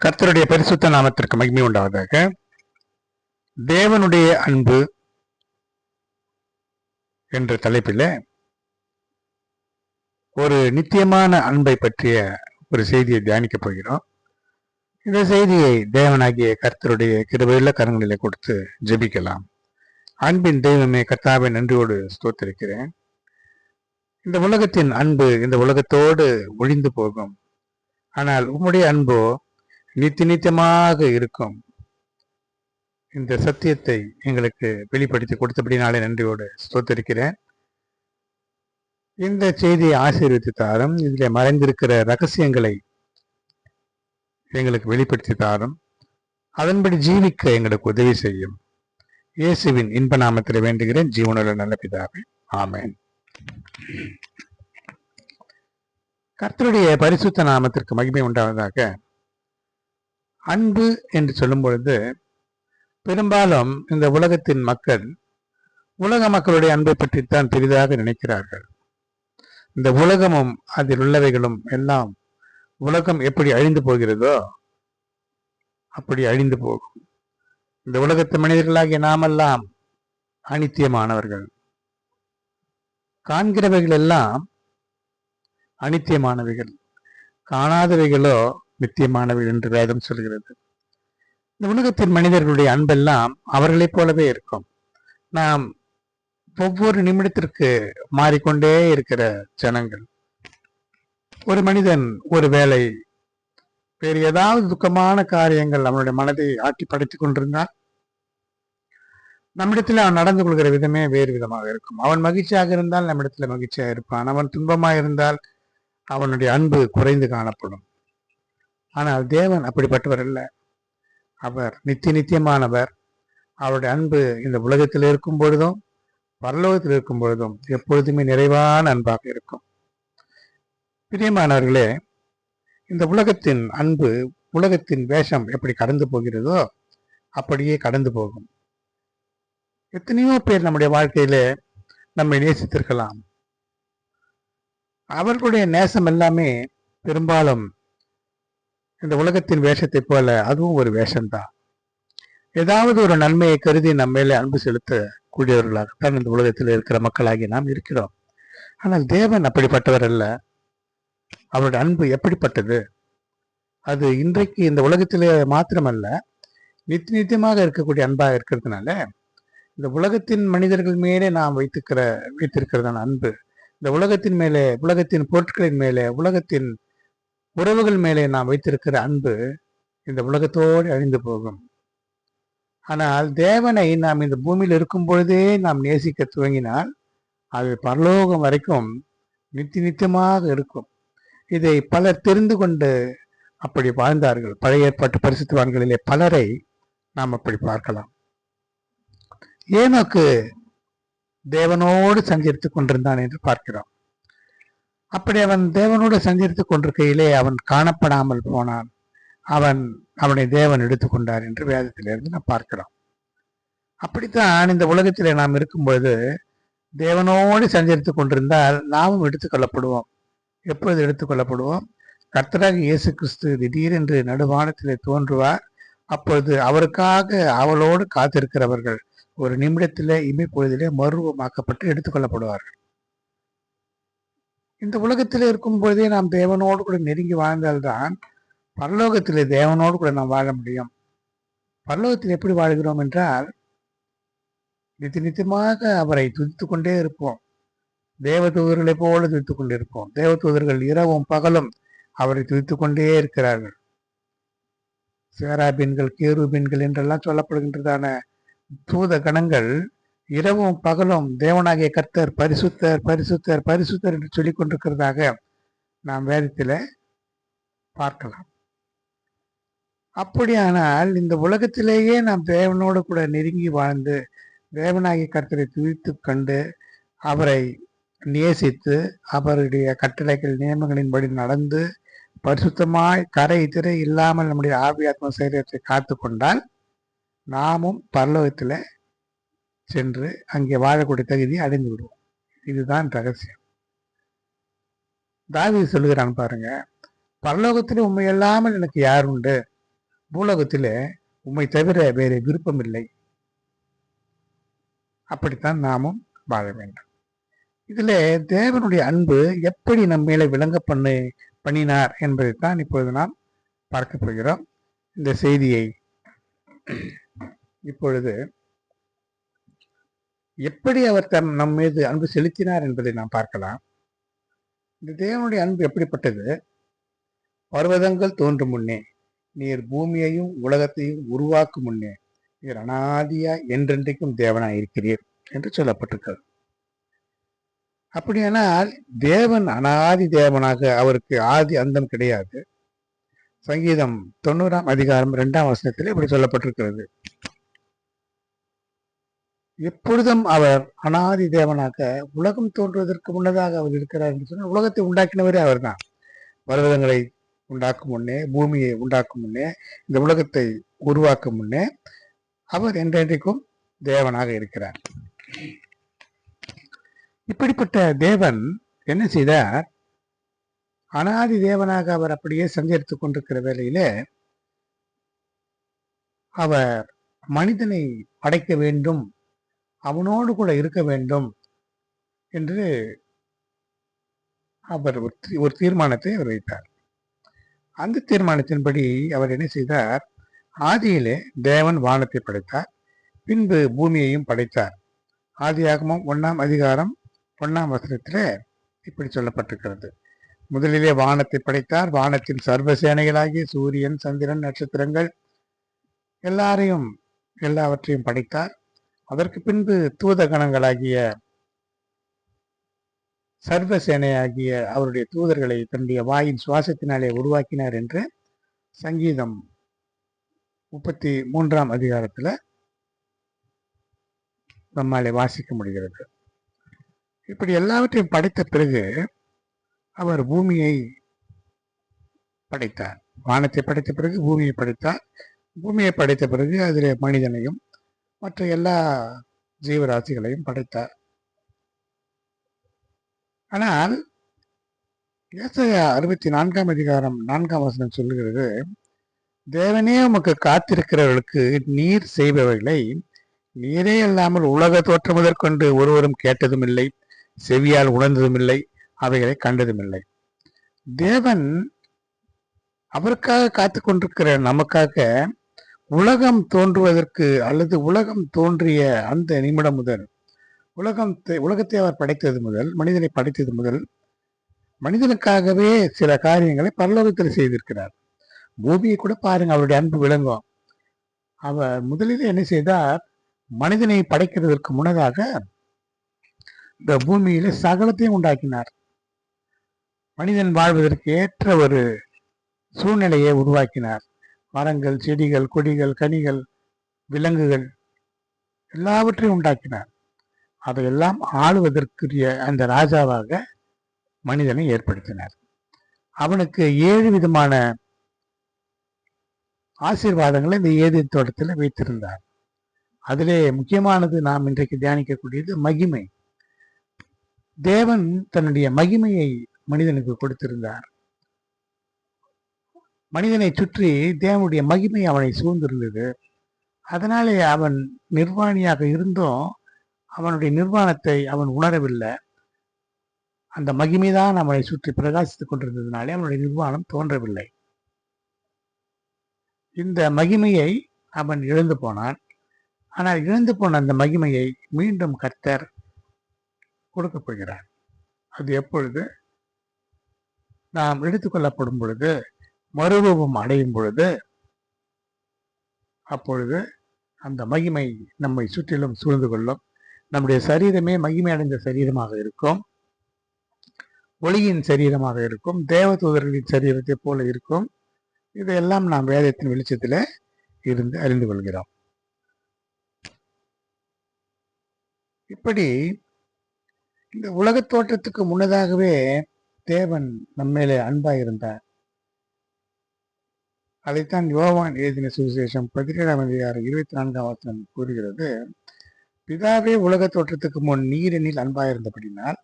கர்த்தருடைய பரிசுத்த நாமத்திற்கு மகிமை உண்டாவதாக. தேவனுடைய அன்பு என்ற தலைப்பில் ஒரு நித்தியமான அன்பை பற்றிய ஒரு செய்தியை தியானிக்கப் போகிறோம். இந்த செய்தியை தேவனாகிய கர்த்தருடைய கிருபையுள்ள கரங்களிலே கொடுத்து ஜெபிக்கலாம். அன்பின் தெய்வமே, கர்த்தாவை நன்றியோடு ஸ்தோத்திரிக்கிறேன். இந்த உலகத்தின் அன்பு இந்த உலகத்தோடு ஒழிந்து போகும். ஆனால் உம்முடைய அன்போ நித்தியமாக இருக்கும். இந்த சத்தியத்தை எங்களுக்கு வெளிப்படுத்தி கொடுத்தபடினாலே நன்றியோடு ஸ்தோத்திரிக்கிறேன். இந்த செய்தியை ஆசீர்வதித்து தாரும். இதில் மறைந்திருக்கிற ரகசியங்களை எங்களுக்கு வெளிப்படுத்தி தாரும். அதன்படி ஜீவிக்க எங்களுக்கு உதவி செய்யும். இயேசுவின் இன்ப நாமத்தில் வேண்டுகிறேன், ஜீவனுள்ள நல்ல பிதாவே, ஆமென். கர்த்தருடைய பரிசுத்த நாமத்திற்கு மகிமை உண்டாவதாக. அன்பு என்று சொல்லும் பொழுது பெரும்பாலும் இந்த உலகத்தின் மக்கள் உலக மக்களுடைய அன்பை பற்றித்தான் பெரிதாக நினைக்கிறார்கள். இந்த உலகமும் அதில் உள்ளவைகளும் எல்லாம் உலகம் எப்படி அழிந்து போகிறதோ அப்படி அழிந்து போகும். இந்த உலகத்து மனிதர்களாகிய நாமெல்லாம் அனித்தியமானவர்கள். காண்கிறவைகள் எல்லாம் அனித்தியமானவைகள், காணாதவைகளோ நித்தியமானவை என்று வேதம் சொல்கிறது. இந்த உலகத்தின் மனிதர்களுடைய அன்பெல்லாம் அவர்களைப் போலவே இருக்கும். நாம் ஒவ்வொரு நிமிடத்திற்கு மாறிக்கொண்டே இருக்கிற ஜனங்கள். ஒரு மனிதன் ஒரு வேளை வேறு ஏதாவது துக்கமான காரியங்கள் அவனுடைய மனதை ஆட்டி படைத்துக் கொண்டிருந்தால் நம்மிடத்தில் அவன் நடந்து கொள்கிற விதமே வேறு விதமாக இருக்கும். அவன் மகிழ்ச்சியாக இருந்தால் நம்மிடத்துல மகிழ்ச்சியாக இருப்பான். அவன் துன்பமாக இருந்தால் அவனுடைய அன்பு குறைந்து காணப்படும். ஆனால் தேவன் அப்படிப்பட்டவர் அல்ல. அவர் நித்தியமானவர். அவருடைய அன்பு இந்த உலகத்தில் இருக்கும் பொழுதும் பரலோகத்தில் இருக்கும் பொழுதும் எப்பொழுதுமே நிறைவான அன்பாக இருக்கும். பிரியமானவர்களே, இந்த உலகத்தின் அன்பு, உலகத்தின் வேஷம் எப்படி கடந்து போகிறதோ அப்படியே கடந்து போகும். எத்தனையோ பேர் நம்முடைய வாழ்க்கையில நம்மை நேசித்திருக்கலாம். அவர்களுடைய நேசம் எல்லாமே பெரும்பாலும் இந்த உலகத்தின் வேஷத்தை போல அதுவும் ஒரு வேஷம்தான். ஏதாவது ஒரு நன்மையை கருதி நம்ம மேலே அன்பு செலுத்த கூடியவர்களாகத்தான் இந்த உலகத்தில் இருக்கிற மக்களாகி நாம் இருக்கிறோம். ஆனால் தேவன் அப்படிப்பட்டவர் அல்ல. அவருடைய அன்பு எப்படிப்பட்டது? அது இன்றைக்கு இந்த உலகத்திலே மாத்திரமல்ல, நித்தியமாக இருக்கக்கூடிய அன்பாக இருக்கிறதுனால இந்த உலகத்தின் மனிதர்கள் மேலே நாம் வைத்திருக்கிறதான அன்பு, இந்த உலகத்தின் மேலே, உலகத்தின் பொருட்களின் மேலே, உலகத்தின் உறவுகள் மேலே நாம் வைத்திருக்கிற அன்பு இந்த உலகத்தோடு அழிந்து போகும். ஆனால் தேவனை நாம் இந்த பூமியில் இருக்கும் பொழுதே நாம் நேசிக்க துவங்கினால் அது பரலோகம் வரைக்கும் நித்தியமாக இருக்கும். இதை பலர் தெரிந்து கொண்டு அப்படி வாழ்ந்தார்கள். பழைய ஏற்பாட்டு பரிசுத்தவான்களிலே பலரை நாம் அப்படி பார்க்கலாம். ஏனோக்கு தேவனோடு சஞ்சரித்துக் கொண்டிருந்தான் என்று பார்க்கிறோம். அப்படி அவன் தேவனோடு சஞ்சரித்துக் கொண்டிருக்கையிலே அவன் காணப்படாமல் போனான். அவனை தேவன் எடுத்துக்கொண்டார் என்று வேதத்திலிருந்து நாம் பார்க்கிறோம். அப்படித்தான் இந்த உலகத்திலே நாம் இருக்கும் பொழுது தேவனோடு சஞ்சரித்துக் கொண்டிருந்தால் நாமும் எடுத்துக்கொள்ளப்படுவோம். எப்பொழுது எடுத்துக்கொள்ளப்படுவோம்? கர்த்தராகிய இயேசு கிறிஸ்து திடீரென்று நடுவானத்திலே தோன்றுவார். அப்பொழுது அவருக்காக அவளோடு காத்திருக்கிறவர்கள் ஒரு நிமிடத்திலே இமைப்பொழுதிலே மறுரூபமாக்கப்பட்டு எடுத்துக்கொள்ளப்படுவார்கள். இந்த உலகத்திலே இருக்கும் பொழுதே நாம் தேவனோடு கூட நெருங்கி வாழ்ந்தால்தான் பரலோகத்திலே தேவனோடு கூட நாம் வாழ முடியும். பரலோகத்தில் எப்படி வாழ்கிறோம் என்றால் நித்தியமாக அவரை துதித்துக் கொண்டே இருப்போம். தேவதூதர்களை போல துதித்துக் கொண்டிருப்போம். தேவதூதர்கள் இரவும் பகலும் அவரை துதித்துக் கொண்டே இருக்கிறார்கள். சேராபீன்கள், கேருபீன்கள் என்றெல்லாம் சொல்லப்படுகின்றதான தூத கணங்கள் இரவும் பகலும் தேவனாகிய கர்த்தர் பரிசுத்தர் பரிசுத்தர் பரிசுத்தர் என்று சொல்லிக் கொண்டிருக்கிறதாக நாம் வேதத்தில பார்க்கலாம். அப்படியானால் இந்த உலகத்திலேயே நாம் தேவனோடு கூட நெருங்கி வாழ்ந்து தேவனாகிய கர்த்தரை துதித்து கண்டு அவரை நேசித்து அவருடைய கட்டளைகள் நியமங்களின்படி நடந்து பரிசுத்தமாய் கரை திரை இல்லாமல் நம்முடைய ஆவியாத்ம சரீரத்தை காத்து கொண்டால் நாமும் பரலோகத்தில் சென்று அங்கே வாழக்கூடிய தகுதியை அடைந்து விடுவோம். இதுதான் ரகசியம். தாவீது சொல்லுகிறான் பாருங்க, பரலோகத்திலே உண்மை இல்லாமல் எனக்கு யார் உண்டு? பூலோகத்திலே உம்மை தவிர வேறு விருப்பம் இல்லை. அப்படித்தான் நாமும் வாழ வேண்டும். இதுல தேவனுடைய அன்பு எப்படி நம் மேலே விளங்க பண்ணினார் என்பதைத்தான் இப்பொழுது நாம் பார்க்க போகிறோம். இந்த செய்தியை இப்பொழுது எப்படி அவர் நம் மீது அன்பு செலுத்தினார் என்பதை நாம் பார்க்கலாம். இந்த தேவனுடைய அன்பு எப்படிப்பட்டது? பர்வதங்கள் தோன்றும் முன்னே நீர் பூமியையும் உலகத்தையும் உருவாக்கும் முன்னே நீர் அனாதியா என்றென்றைக்கும் தேவனாய் இருக்கிறீர் என்று சொல்லப்பட்டிருக்கிறது. அப்படியானால் தேவன் அனாதி தேவனாக, அவருக்கு ஆதி அந்தம் கிடையாது. சங்கீதம் 90ஆம் அதிகாரம் 2ஆம் வசனத்தில் இப்படி சொல்லப்பட்டிருக்கிறது. எப்பொழுதும் அவர் அனாதி தேவனாக, உலகம் தோன்றுவதற்கு முன்னதாக அவர் இருக்கிறார் என்று சொன்னால் உலகத்தை உண்டாக்கினவரே அவர் தான். பர்வதங்களை உண்டாக்கும் முன்னே, பூமியை உண்டாக்கும் முன்னே, இந்த உலகத்தை உருவாக்கும் முன்னே அவர் என்றென்றைக்கும் தேவனாக இருக்கிறார். இப்படிப்பட்ட தேவன் என்ன செய்தார்? அனாதி தேவனாக அவர் அப்படியே சஞ்சரித்துக் கொண்டிருக்கிற வேளையில அவர் மனிதனை படைக்க வேண்டும், அவனோடு கூட இருக்க வேண்டும் என்று அவர் ஒரு தீர்மானத்தை அவர் வைத்தார். அந்த தீர்மானத்தின்படி அவர் என்ன செய்தார்? ஆதியிலே தேவன் வானத்தை படைத்தார், பின்பு பூமியையும் படைத்தார். ஆதியாகமம் 1ஆம் அதிகாரம் 1ஆம் வசனத்திலே இப்படி சொல்லப்பட்டிருக்கிறது. முதலிலே வானத்தை படைத்தார், வானத்தின் சர்வ சேனைகளாகிய சூரியன், சந்திரன், நட்சத்திரங்கள் எல்லாவற்றையும் படைத்தார். அதற்கு பின்பு தூத கணங்களாகிய சர்வ சேனையாகிய அவருடைய தூதர்களை தன்னுடைய வாயின் சுவாசத்தினாலே உருவாக்கினார் என்று சங்கீதம் 33ஆம் அதிகாரத்துல நம்மாலே வாசிக்க முடிகிறது. இப்படி எல்லாவற்றையும் படைத்த பிறகு அவர் பூமியை படைத்தார். வானத்தை படைத்த பிறகு பூமியை படைத்தார். பூமியை படைத்த பிறகு அதிலே மனிதனையும் மற்ற எல்லா ஜீவராசிகளையும் படைத்தார். ஆனால் ஏசாயா 64ஆம் அதிகாரம் 4ஆம் வசனம் சொல்லுகிறது, தேவனே உமக்கு காத்திருக்கிறவர்களுக்கு நீர் செய்பவைகளை நீரே அல்லாமல் உலக தோற்றம் முதற்கொண்டு ஒருவரும் கேட்டதும் இல்லை, செவியால் உணர்ந்ததும் இல்லை, அவைகளை கண்டதும் இல்லை. தேவன் அவருக்காக காத்து கொண்டிருக்கிற நமக்காக உலகம் தோன்றுவதற்கு அல்லது உலகம் தோன்றிய அந்த நிமிடம் முதல், உலகத்தை அவர் படைத்தது முதல், மனிதனை படைத்தது முதல், மனிதனுக்காகவே சில காரியங்களை பரலோகத்தில் செய்திருக்கிறார். பூமியை கூட பாருங்க, அவருடைய அன்பு விளங்கும். அவர் முதலில் என்ன செய்தார்? மனிதனை படைக்கிறதற்கு முன்னதாக இந்த பூமியில சகலத்தையும் உண்டாக்கினார். மனிதன் வாழ்வதற்கு ஏற்ற ஒரு சூழ்நிலையை உருவாக்கினார். மரங்கள், செடிகள், கொடிகள், கனிகள், விலங்குகள் எல்லாவற்றையும் உண்டாக்கினார். அதையெல்லாம் ஆளுவதற்குரிய அந்த ராஜாவாக மனிதனை ஏற்படுத்தினார். அவனுக்கு 7 விதமான ஆசீர்வாதங்களை இந்த ஏதேன் தோட்டத்தில் வைத்திருந்தார். அதிலே முக்கியமானது நாம் இன்றைக்கு தியானிக்கக்கூடியது மகிமை. தேவன் தன்னுடைய மகிமையை மனிதனுக்கு கொடுத்திருந்தார். மனிதனை சுற்றி தேவனுடைய மகிமை அவனை சூழ்ந்திருந்தது. அதனாலே அவன் நிர்வாணியாக இருந்தும் அவனுடைய நிர்வாணத்தை அவன் உணரவில்லை. அந்த மகிமைதான் அவனை சுற்றி பிரகாசித்துக் கொண்டிருந்ததுனாலே அவனுடைய நிர்வாணம் தோன்றவில்லை. இந்த மகிமையை அவன் இழந்து போனான். ஆனால் இழந்து போன அந்த மகிமையை மீண்டும் கர்த்தர் கொடுக்க போகிறார். அது எப்பொழுது? நாம் எடுத்துக்கொள்ளப்படும் பொழுது, மறுரூபம் அடையும் பொழுது, அப்பொழுது அந்த மகிமை நம்மை சுற்றிலும் சூழ்ந்து கொள்ளும். நம்முடைய சரீரமே மகிமை அடைந்த சரீரமாக இருக்கும், ஒளியின் சரீரமாக இருக்கும், தேவதூதர்களின் சரீரத்தை போல இருக்கும். இதையெல்லாம் நாம் வேதத்தின் வெளிச்சத்தில் இருந்து அறிந்து கொள்கிறோம். இப்படி இந்த உலக தோற்றத்துக்கு முன்னதாகவே தேவன் நம்மேலே அன்பாய் இருந்தார். அதைத்தான் யோவான் எழுதின சுவிசேஷம் 17ஆம் அதிகாரம் 24ஆம் வசனம் கூறுகிறது. பிதாவே உலக தோற்றத்துக்கு முன் நீர் என்னில் அன்பாயிருந்தபடினால்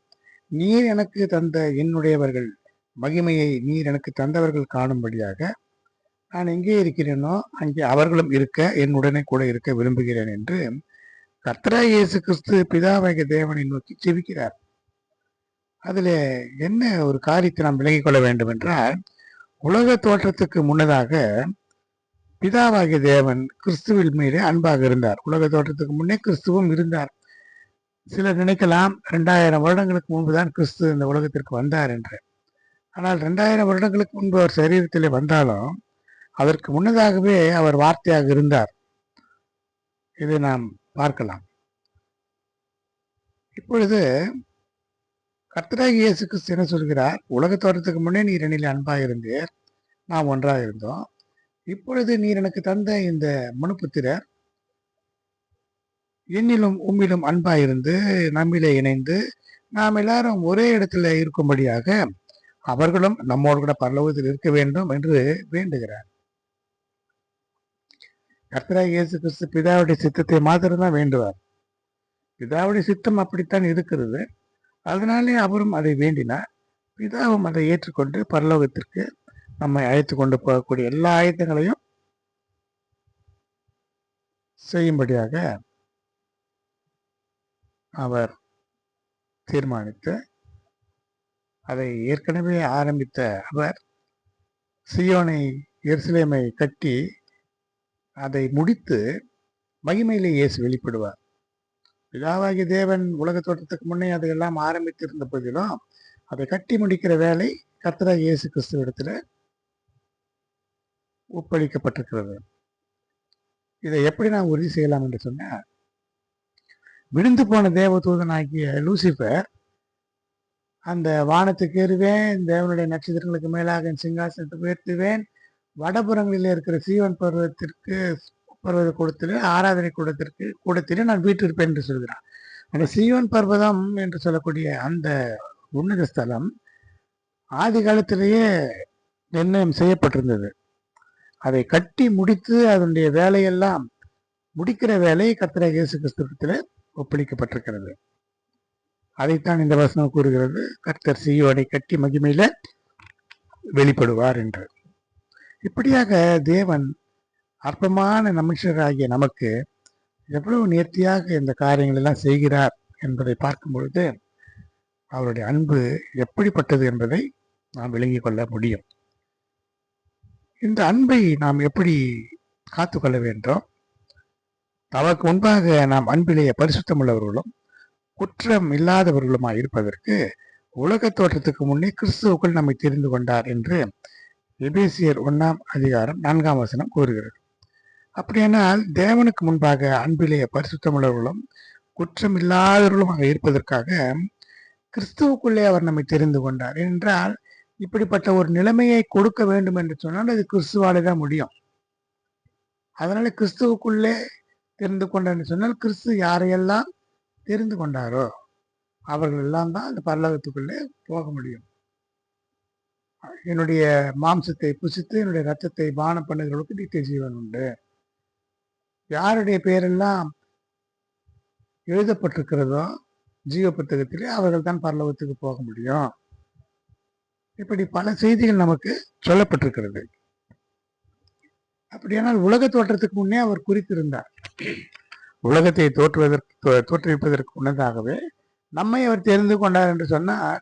நீர் எனக்கு தந்த என்னுடையவர்கள் மகிமையை நீர் எனக்கு தந்தவர்கள் காணும்படியாக நான் எங்கே இருக்கிறேனோ அங்கே அவர்களும் இருக்க என்னுடனே கூட இருக்க விரும்புகிறேன் என்று கர்த்தராகிய இயேசு கிறிஸ்து பிதாவாகிய தேவனை நோக்கி ஜெபிக்கிறார். அதுல என்ன ஒரு காரியத்தை நாம் விளங்கிக் கொள்ள வேண்டும் என்றால், உலக தோற்றத்துக்கு முன்னதாக பிதாவாகிய தேவன் கிறிஸ்துவின் மீது அன்பாக இருந்தார். உலக தோற்றத்துக்கு முன்னே கிறிஸ்துவும் இருந்தார். சிலர் நினைக்கலாம் 2000 வருடங்களுக்கு முன்புதான் கிறிஸ்து இந்த உலகத்திற்கு வந்தார் என்று. ஆனால் 2000 வருடங்களுக்கு முன்பு அவர் சரீரத்திலே வந்தாலும் அதற்கு முன்னதாகவே அவர் வார்த்தையாக இருந்தார். இதை நாம் பார்க்கலாம். இப்பொழுது கர்த்தராகிய இயேசு கிறிஸ்து என்ன சொல்கிறார்? உலக தோற்றத்துக்கு முன்னே நீர் என்னில் அன்பாக இருந்தீர், நாம் ஒன்றாக இருந்தோம். இப்பொழுது நீர் எனக்கு தந்த இந்த மனுபுத்திரர் என்னிலும் உம்மிலும் அன்பாயிருந்து நம்மிலே இணைந்து நாம் எல்லாரும் ஒரே இடத்துல இருக்கும்படியாக அவர்களும் நம்மோடு கூட பரலோகத்தில் இருக்க வேண்டும் என்று வேண்டுகிறார். கர்த்தராகிய இயேசு கிறிஸ்து பிதாவுடைய சித்தத்தை மாத்திரம்தான் வேண்டுவார். பிதாவுடைய சித்தம் அப்படித்தான் இருக்கிறது. அதனாலே அவரும் அதை வேண்டினார். பிதாவும் அதை ஏற்றுக்கொண்டு பரலோகத்திற்கு நம்மை அழைத்து கொண்டு போகக்கூடிய எல்லா ஆயத்தங்களையும் செய்யும்படியாக அவர் தீர்மானித்து அதை ஏற்கனவே ஆரம்பித்த அவர் சியோனை எருசலேமை கட்டி அதை முடித்து மகிமையிலே இயேசு வெளிப்படுவார். பிதாவாகிய தேவன் உலக தோற்றத்துக்கு முன்னே அதையெல்லாம் ஆரம்பித்திருந்த போதிலும் அதை கட்டி முடிக்கிற வேலை கர்த்தராகிய இயேசு கிறிஸ்துவிடத்துல ஒப்படைக்கப்பட்டிருக்கிறது. இதை எப்படி நாம் உறுதி செய்யலாம் என்று சொன்னால், விழுந்து போன தேவதூதனாகிய லூசிபர் அந்த வானத்துக்கு ஏறுவேன், தேவனுடைய நட்சத்திரங்களுக்கு மேலாக என் சிங்காசனத்தை உயர்த்துவேன், வடபுறங்களில் இருக்கிற சீவன் பர்வத கூடத்திலே ஆராதனை கூடத்திலே நான் வீற்றிருப்பேன் என்று சொல்கிறான். அந்த சீவன் பர்வதம் என்று சொல்லக்கூடிய அந்த உன்னத ஸ்தலம் ஆதி காலத்திலேயே நிர்ணயம் செய்யப்பட்டிருந்தது. அதை கட்டி முடித்து அதனுடைய வேலையெல்லாம் முடிக்கிற வேலை கர்த்தராகிய இயேசு கிறிஸ்துவிடத்திலே ஒப்படைக்கப்பட்டிருக்கிறது. அதைத்தான் இந்த வசனம் கூறுகிறது, கர்த்தர் சீயோனை கட்டி மகிமையில வெளிப்படுவார் என்று. இப்படியாக தேவன் அற்பமான மனுஷராகிய நமக்கு எவ்வளவு நேர்த்தியாக இந்த காரியங்கள் எல்லாம் செய்கிறார் என்பதை பார்க்கும் பொழுது அவருடைய அன்பு எப்படிப்பட்டது என்பதை நாம் விளங்கிக் கொள்ள முடியும். இந்த அன்பை நாம் எப்படி காத்துக்கொள்ள வேண்டும்? தமக்கு முன்பாக நாம் அன்பிலேயே பரிசுத்தம் உள்ளவர்களும் குற்றம் இல்லாதவர்களுமாய் இருப்பதற்கு உலக தோற்றத்துக்கு முன்னே கிறிஸ்துவுக்குள் நம்மை தெரிந்து கொண்டார் என்று எபேசியர் 1:4 கூறுகிறது. அப்படியானால் தேவனுக்கு முன்பாக அன்பிலேயே பரிசுத்தம் உள்ளவர்களும் குற்றம் இல்லாதவர்களுமாக இருப்பதற்காக கிறிஸ்துவுக்குள்ளே அவர் நம்மை தெரிந்து கொண்டார் என்றால், இப்படிப்பட்ட ஒரு நிலைமையை கொடுக்க வேண்டும் என்று சொன்னால் அது கிறிஸ்துவாலே தான் முடியும். அதனால கிறிஸ்துவுக்குள்ளே தெரிந்து கொண்டார் என்று சொன்னால், கிறிஸ்து யாரையெல்லாம் தெரிந்து கொண்டாரோ அவர்கள் எல்லாம் தான் அந்த பரலோகத்துக்குள்ளே போக முடியும். என்னுடைய மாம்சத்தை புசித்து என்னுடைய ரத்தத்தை பானம் பண்ணுகிறவர்களுக்கு நித்திய ஜீவன் உண்டு. யாருடைய பெயரெல்லாம் எழுதப்பட்டிருக்கிறதோ ஜீவ புத்தகத்திலே அவர்கள் தான் பரலோகத்துக்கு போக முடியும். இப்படி பல செய்திகள் நமக்கு சொல்லப்பட்டிருக்கிறது. அப்படியானால் உலக தோற்றத்துக்கு முன்னே அவர் குறித்திருந்தார். உலகத்தை தோற்றுவிப்பதற்கு முன்னதாகவே நம்மை அவர் தெரிந்து கொண்டார் என்று சொன்னால்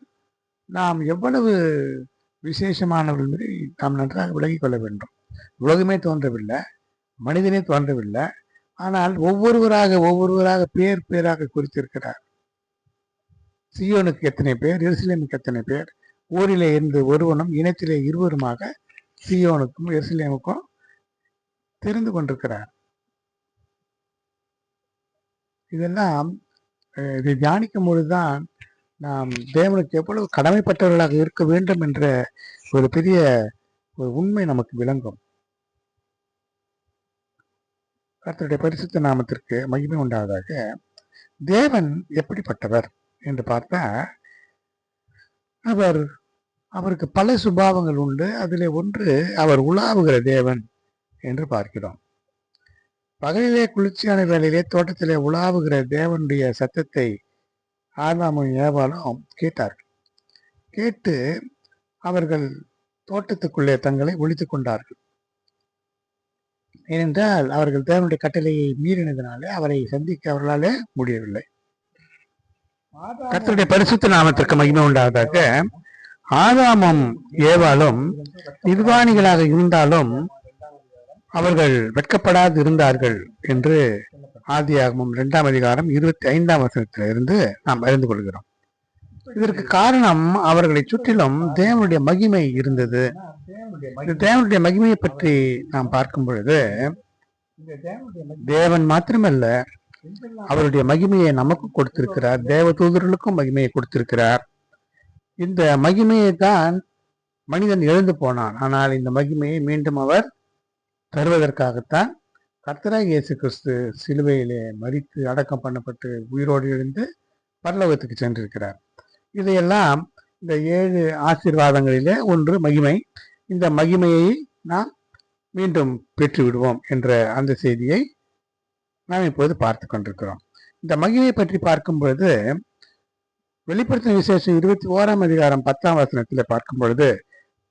நாம் எவ்வளவு விசேஷமானவர்கள் என்பதை நாம் நன்றாக விளங்கிக் கொள்ள வேண்டும். உலகமே தோன்றவில்லை, மனிதனே தோன்றவில்லை, ஆனால் ஒவ்வொருவராக பேராக குறித்திருக்கிறார். சியோனுக்கு எத்தனை பேர், எருசலேமுக்கு எத்தனை பேர், ஊரிலே இருந்து ஒருவனும் இனத்திலே இருவருமாக சியோனுக்கும் எருசலேமுக்கும் தெரிந்து கொண்டிருக்கிறார். இதெல்லாம் இதை தியானிக்கும் பொழுதுதான் நாம் தேவனுக்கு எவ்வளவு கடமைப்பட்டவர்களாக இருக்க வேண்டும் என்ற ஒரு பெரிய ஒரு உண்மை நமக்கு விளங்கும். கர்த்தருடைய பரிசுத்த நாமத்திற்கு மகிமை உண்டாவதாக. தேவன் எப்படிப்பட்டவர் என்று பார்த்தா, அவருக்கு பல சுபாவங்கள் உண்டு. அதிலே ஒன்று அவர் உலாவுகிற தேவன் என்று பார்க்கிறோம். பகலிலே குளிர்ச்சியான வேளையிலே தோட்டத்திலே உலாவுகிற தேவனுடைய சத்தத்தை ஆதாமும் ஏவாளும் கேட்டார்கள். கேட்டு அவர்கள் தோட்டத்துக்குள்ளே தங்களை ஒழித்துக் கொண்டார்கள். ஏனென்றால் அவர்கள் தேவனுடைய கட்டளையை மீறினதினாலே அவரை சந்திக்க அவர்களாலே முடியவில்லை. கர்த்தருடைய பரிசுத்த நாமத்திற்கு மகிமை உண்டாவதாக. ஆதாமும் ஏவாளும் நிர்வாணிகளாக இருந்தாலும் அவர்கள் வெட்கப்படாது இருந்தார்கள் என்று ஆதியாகமம் 2ஆம் அதிகாரம் 25ஆம் வசனத்திலிருந்து நாம் அறிந்து கொள்கிறோம். இதற்கு காரணம் அவர்களை சுற்றிலும் தேவனுடைய மகிமை இருந்தது. இந்த தேவனுடைய மகிமையை பற்றி நாம் பார்க்கும் பொழுது தேவன் மாத்திரமல்ல, அவருடைய மகிமையை நமக்கு கொடுத்திருக்கிறார், தேவ தூதர்களுக்கும் மகிமையை கொடுத்திருக்கிறார். இந்த மகிமையை தான் மனிதன் எழுந்து போனான். ஆனால் இந்த மகிமையை மீண்டும் அவர் தருவதற்காகத்தான் கர்த்தராகிய இயேசு கிறிஸ்து சிலுவையிலே மரித்து அடக்கம் பண்ணப்பட்டு உயிரோடு எழுந்து பரலோகத்துக்கு சென்றிருக்கிறார். இதையெல்லாம் இந்த 7 ஆசீர்வாதங்களிலே ஒன்று மகிமை. இந்த மகிமையை நாம் மீண்டும் பெற்று விடுவோம் என்ற அந்த செய்தியை நாம் இப்போது பார்த்து கொண்டிருக்கிறோம். இந்த மகிமையை பற்றி பார்க்கும் பொழுது வெளிப்படுத்தின விசேஷம் 21ஆம் அதிகாரம் 10ஆம் வசனத்தில் பார்க்கும் பொழுது,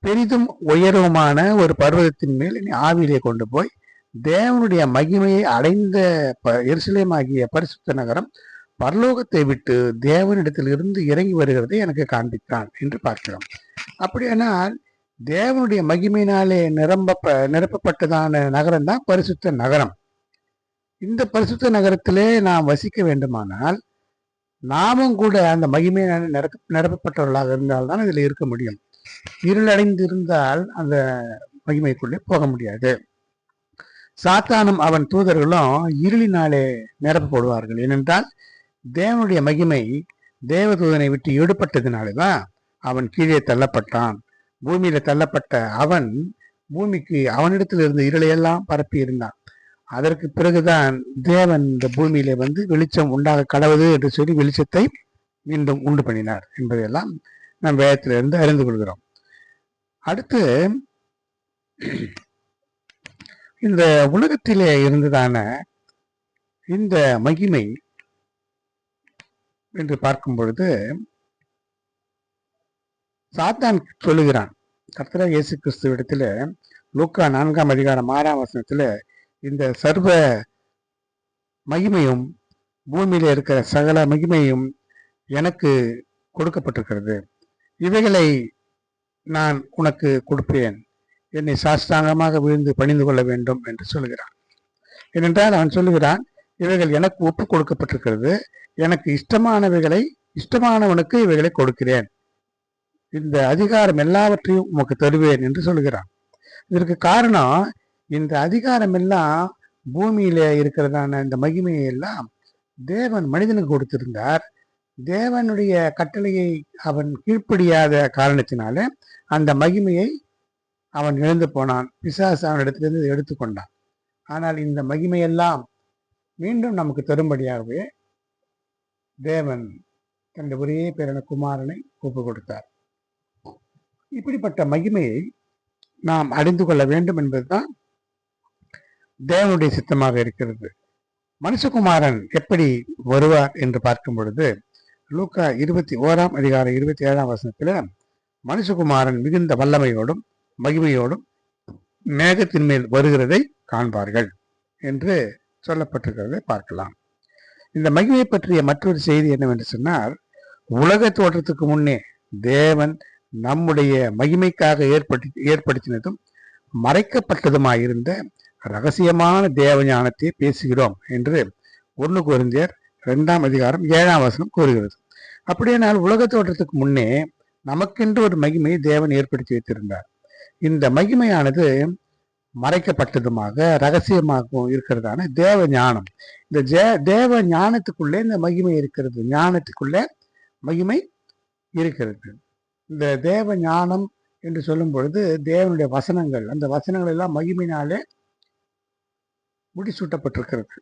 பெரிதும் உயர்வுமான ஒரு பர்வதத்தின் மேல் ஆவியிலே கொண்டு போய் தேவனுடைய மகிமையை அடைந்த எருசலேம் ஆகிய பரிசுத்த நகரம் பரலோகத்தை விட்டு தேவனிடத்தில் இருந்து இறங்கி வருகிறதை எனக்கு காண்பித்தான் என்று பார்க்கிறோம். அப்படியானால் தேவனுடைய மகிமையினாலே நிரப்பப்பட்டதான நகரம் தான் பரிசுத்த நகரம். இந்த பரிசுத்த நகரத்திலே நாம் வசிக்க வேண்டுமானால் நாமும் கூட அந்த மகிமையினாலே நிரப்பப்பட்டவர்களாக இருந்தால்தான் இதில் இருக்க முடியும். இருளடைந்து இருந்தால் அந்த மகிமைக்குள்ளே போக முடியாது. சாத்தானும் அவன் தூதர்களும் இருளினாலே நிரப்பப்படுவார்கள். ஏனென்றால் தேவனுடைய மகிமை தேவதூதனை விட்டு எடுப்பட்டதினாலேதான் அவன் கீழே தள்ளப்பட்டான். பூமியில தள்ளப்பட்ட அவன் பூமிக்கு அவனிடத்தில் இருந்த இருளையெல்லாம் பரப்பி இருந்தான். அதற்கு பிறகுதான் தேவன் இந்த பூமியிலே வந்து வெளிச்சம் உண்டாக கடவுது என்று சொல்லி வெளிச்சத்தை மீண்டும் உண்டு பண்ணினார் என்பதையெல்லாம் நாம் வேதத்திலிருந்து அறிந்து கொள்கிறோம். அடுத்து இந்த உலகத்திலே இருந்ததான இந்த மகிமை என்று பார்க்கும் பொழுது சாத்தான் சொல்லுகிறான். கர்த்தராகிய இயேசு கிறிஸ்துவிடத்துல லூக்கா 4ஆம் அதிகாரம் 6ஆம் வசனத்துல இந்த சர்வ மகிமையும் பூமியில இருக்கிற சகல மகிமையும் எனக்கு கொடுக்கப்பட்டிருக்கிறது, இவைகளை நான் உனக்கு கொடுப்பேன், என்னை சாஷ்டாங்கமாக விழுந்து பணிந்து கொள்ள வேண்டும் என்று சொல்லுகிறான். ஏனென்றால் அவன் சொல்லுகிறான், இவைகள் எனக்கு ஒப்பு கொடுக்கப்பட்டிருக்கிறது, எனக்கு இஷ்டமானவைகளை இஷ்டமானவனுக்கு இவைகளை கொடுக்கிறேன், இந்த அதிகாரம் எல்லாவற்றையும் உமக்கு தருவேன் என்று சொல்லுகிறான். இதற்கு காரணம், இந்த அதிகாரம் எல்லாம் பூமியில இருக்கிறதான இந்த மகிமையை எல்லாம் தேவன் மனிதனுக்கு கொடுத்திருந்தார். தேவனுடைய கட்டளையை அவன் கீழ்ப்படியாத காரணத்தினால அந்த மகிமையை அவன் இழந்து போனான். பிசாசு அவனிடத்திலிருந்து எடுத்துக்கொண்டான். ஆனால் இந்த மகிமையெல்லாம் மீண்டும் நமக்கு தரும்படியாகவே தேவன் தன் ஒரே பேரான குமாரனை ஒப்பு கொடுத்தார். இப்படிப்பட்ட மகிமையை நாம் அறிந்து கொள்ள வேண்டும் என்பதுதான் தேவனுடைய சித்தமாக இருக்கிறது. மனுஷகுமாரன் எப்படி வருவார் என்று பார்க்கும் பொழுது லூக்கா 21ஆம் அதிகாரம் 27ஆம் வசனத்துல மனுஷகுமாரன் மிகுந்த வல்லமையோடும் மகிமையோடும் மேகத்தின் மேல் வருகிறதை காண்பார்கள் என்று சொல்லப்பட்டிருக்கிறதை பார்க்கலாம். இந்த மகிமையை பற்றிய மற்றொரு செய்தி என்னவென்று சொன்னால், உலக தோற்றத்துக்கு முன்னே தேவன் நம்முடைய மகிமைக்காக ஏற்படுத்தினதும் மறைக்கப்பட்டதுமாயிருந்த ரகசியமான தேவ ஞானத்தை பேசுகிறோம் என்று 1 கொரிந்தியர் 2ஆம் அதிகாரம் 7ஆம் வசனம் கூறுகிறது. அப்படியானால் உலக தோற்றத்துக்கு முன்னே நமக்கென்று ஒரு மகிமையை தேவன் ஏற்படுத்தி வைத்திருந்தார். இந்த மகிமையானது மறைக்கப்பட்டதுமாக ரகசியமாகவும் இருக்கிறதான தேவ ஞானம். இந்த தேவ ஞானத்துக்குள்ளே இந்த மகிமை இருக்கிறது, ஞானத்துக்குள்ளே மகிமை இருக்கிறது. இந்த தேவ ஞானம் என்று சொல்லும் பொழுது தேவனுடைய வசனங்கள், அந்த வசனங்கள் எல்லாம் மகிமையினாலே முடிசூட்டப்பட்டிருக்கிறது.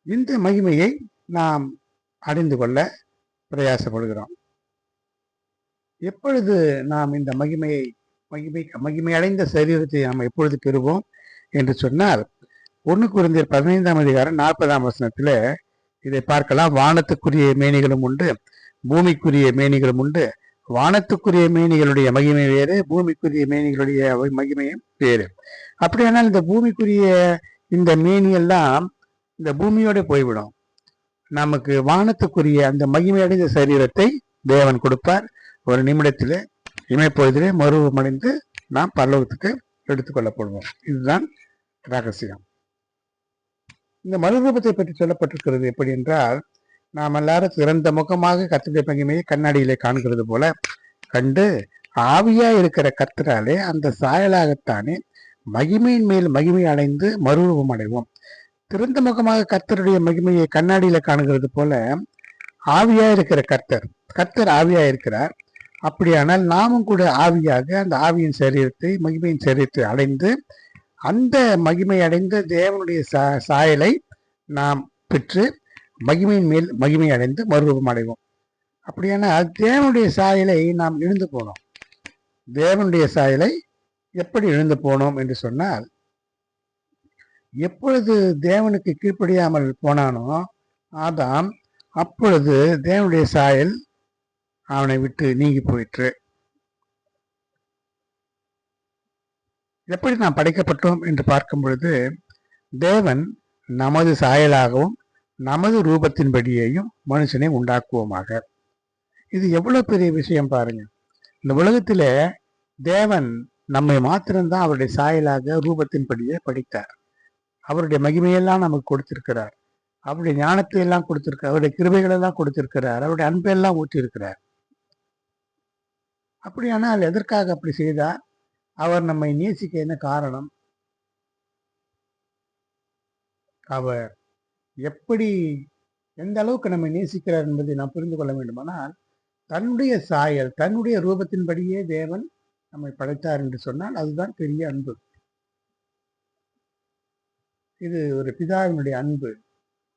இந்த மகிமையை நாம் அறிந்து கொள்ள பிரயாசப்படுகிறோம். எப்பொழுது நாம் இந்த மகிமை அடைந்த சரீரத்தை நாம் எப்பொழுது பெறுவோம் என்று சொன்னால் 1 கொரிந்தியர் 15ஆம் அதிகாரம் 40ஆம் வசனத்துல இதை பார்க்கலாம். வானத்துக்குரிய மேனிகளும் உண்டு, பூமிக்குரிய மேனிகளும் உண்டு, வானத்துக்குரிய மேனிகளுடைய மகிமை வேறு, பூமிக்குரிய மேனிகளுடைய மகிமையும் வேறு. அப்படியானால் இந்த பூமிக்குரிய இந்த மேனியெல்லாம் இந்த பூமியோட போய்விடும். நமக்கு வானத்துக்குரிய அந்த மகிமை அடைந்த சரீரத்தை தேவன் கொடுப்பார். ஒரு நிமிடத்திலே இமைப்பொழுதிலே மறுரூபமடைந்து நாம் பரலோகத்துக்கு எடுத்துக்கொள்ளப்படுவோம். இதுதான் ரகசியம். இந்த மறுரூபத்தை பற்றி சொல்லப்பட்டிருக்கிறது எப்படி என்றால், நாம் எல்லாரும் திறந்த முகமாக கர்த்தருடைய மகிமையை கண்ணாடியிலே காண்கிறது போல கண்டு ஆவியா இருக்கிற கர்த்தராலே அந்த சாயலாகத்தானே மகிமையின் மேல் மகிமை அடைந்து மறுரூபம் அடைவோம். திறந்த முகமாக கர்த்தருடைய மகிமையை கண்ணாடியில காணுகிறது போல ஆவியா இருக்கிற கர்த்தர் ஆவியா இருக்கிறார். அப்படியானால் நாமும் கூட ஆவியாக அந்த ஆவியின் சரீரத்தை மகிமையின் சரீரத்தை அடைந்து அந்த மகிமை அடைந்த தேவனுடைய சாயலை நாம் பெற்று மகிமையின் மேல் மகிமை அடைந்து மறுரூபம் அடைவோம். அப்படியானால் தேவனுடைய சாயலை நாம் இழந்து போனோம். தேவனுடைய சாயலை எப்படி இழந்து போனோம் என்று சொன்னால், எப்பொழுது தேவனுக்கு கீழ்ப்படியாமல் போனானோ ஆதாம், அப்பொழுது தேவனுடைய சாயல் அவனை விட்டு நீங்கி போயிற்று. எப்படி நாம் படைக்கப்பட்டோம் என்று பார்க்கும் பொழுது, தேவன் நமது சாயலாகவும் நமது ரூபத்தின்படியேயும் மனுஷனை உண்டாக்குவோமாக. இது எவ்வளவு பெரிய விஷயம் பாருங்க. இந்த உலகத்தில தேவன் நம்மை மாத்திரம்தான் அவருடைய சாயலாக ரூபத்தின்படியே படைத்தார். அவருடைய மகிமையெல்லாம் நமக்கு கொடுத்திருக்கிறார். அவருடைய ஞானத்தை எல்லாம் கொடுத்திருக்கிறார். அவருடைய கிருபைகள் எல்லாம் கொடுத்திருக்கிறார். அவருடைய அன்பெல்லாம் ஊற்றிருக்கிறார். அப்படியானால் எதற்காக அப்படி செய்தார்? அவர் நம்மை நேசிக்க என்ன காரணம்? அவர் எப்படி எந்த அளவுக்கு நம்மை நேசிக்கிறார் என்பதை நாம் புரிந்து கொள்ள வேண்டுமானால், தன்னுடைய சாயல் தன்னுடைய ரூபத்தின்படியே தேவன் நம்மை படைத்தார் என்று சொன்னால் அதுதான் பெரிய அன்பு. இது ஒரு பிதாவினுடைய அன்பு.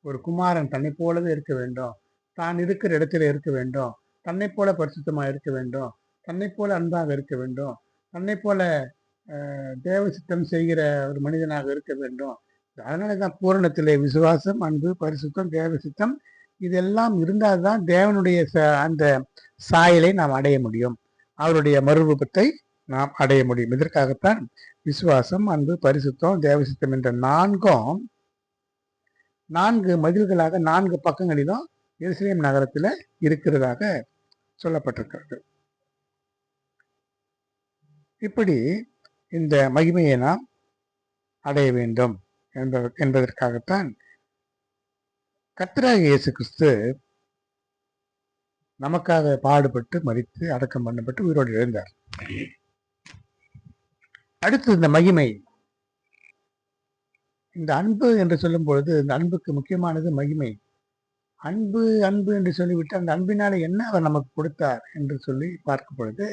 ஒரு குமாரன் தன்னை போலவே இருக்க வேண்டும், தான் இருக்கிற இடத்துல இருக்க வேண்டும், தன்னை போல பரிசுத்தமா இருக்க வேண்டும், தன்னை போல அன்பாக இருக்க வேண்டும், தன்னை போல தேவ சித்தம் செய்கிற ஒரு மனிதனாக இருக்க வேண்டும். அதனாலதான் பூரணத்திலே விசுவாசம், அன்பு, பரிசுத்தம், தேவ சித்தம் இதெல்லாம் இருந்தால்தான் தேவனுடைய அந்த சாயலை நாம் அடைய முடியும். அவருடைய மறுரூபத்தை நாம் அடைய முடியும். இதற்காகத்தான் விசுவாசம், அன்பு, பரிசுத்தம், தேவசித்தம் என்ற நான்கு மதில்களாக 4 பக்கங்களிலும் எருசலேம் நகரத்துல இருக்கிறதாக சொல்லப்பட்டிருக்கிறது. இப்படி இந்த மகிமையை நாம் அடைய வேண்டும் என்பதற்காகத்தான் கர்த்தராகிய இயேசு கிறிஸ்து நமக்காக பாடுபட்டு மரித்து அடக்கம் பண்ணப்பட்டு உயிரோடு எழுந்தார். அடுத்து இந்த மகிமை, இந்த அன்பு என்று சொல்லும் பொழுது இந்த அன்புக்கு முக்கியமானது மகிமை. அன்பு அன்பு என்று சொல்லிவிட்டு அந்த அன்பினால என்ன அவர் நமக்கு கொடுத்தார் என்று சொல்லி பார்க்கும் பொழுது,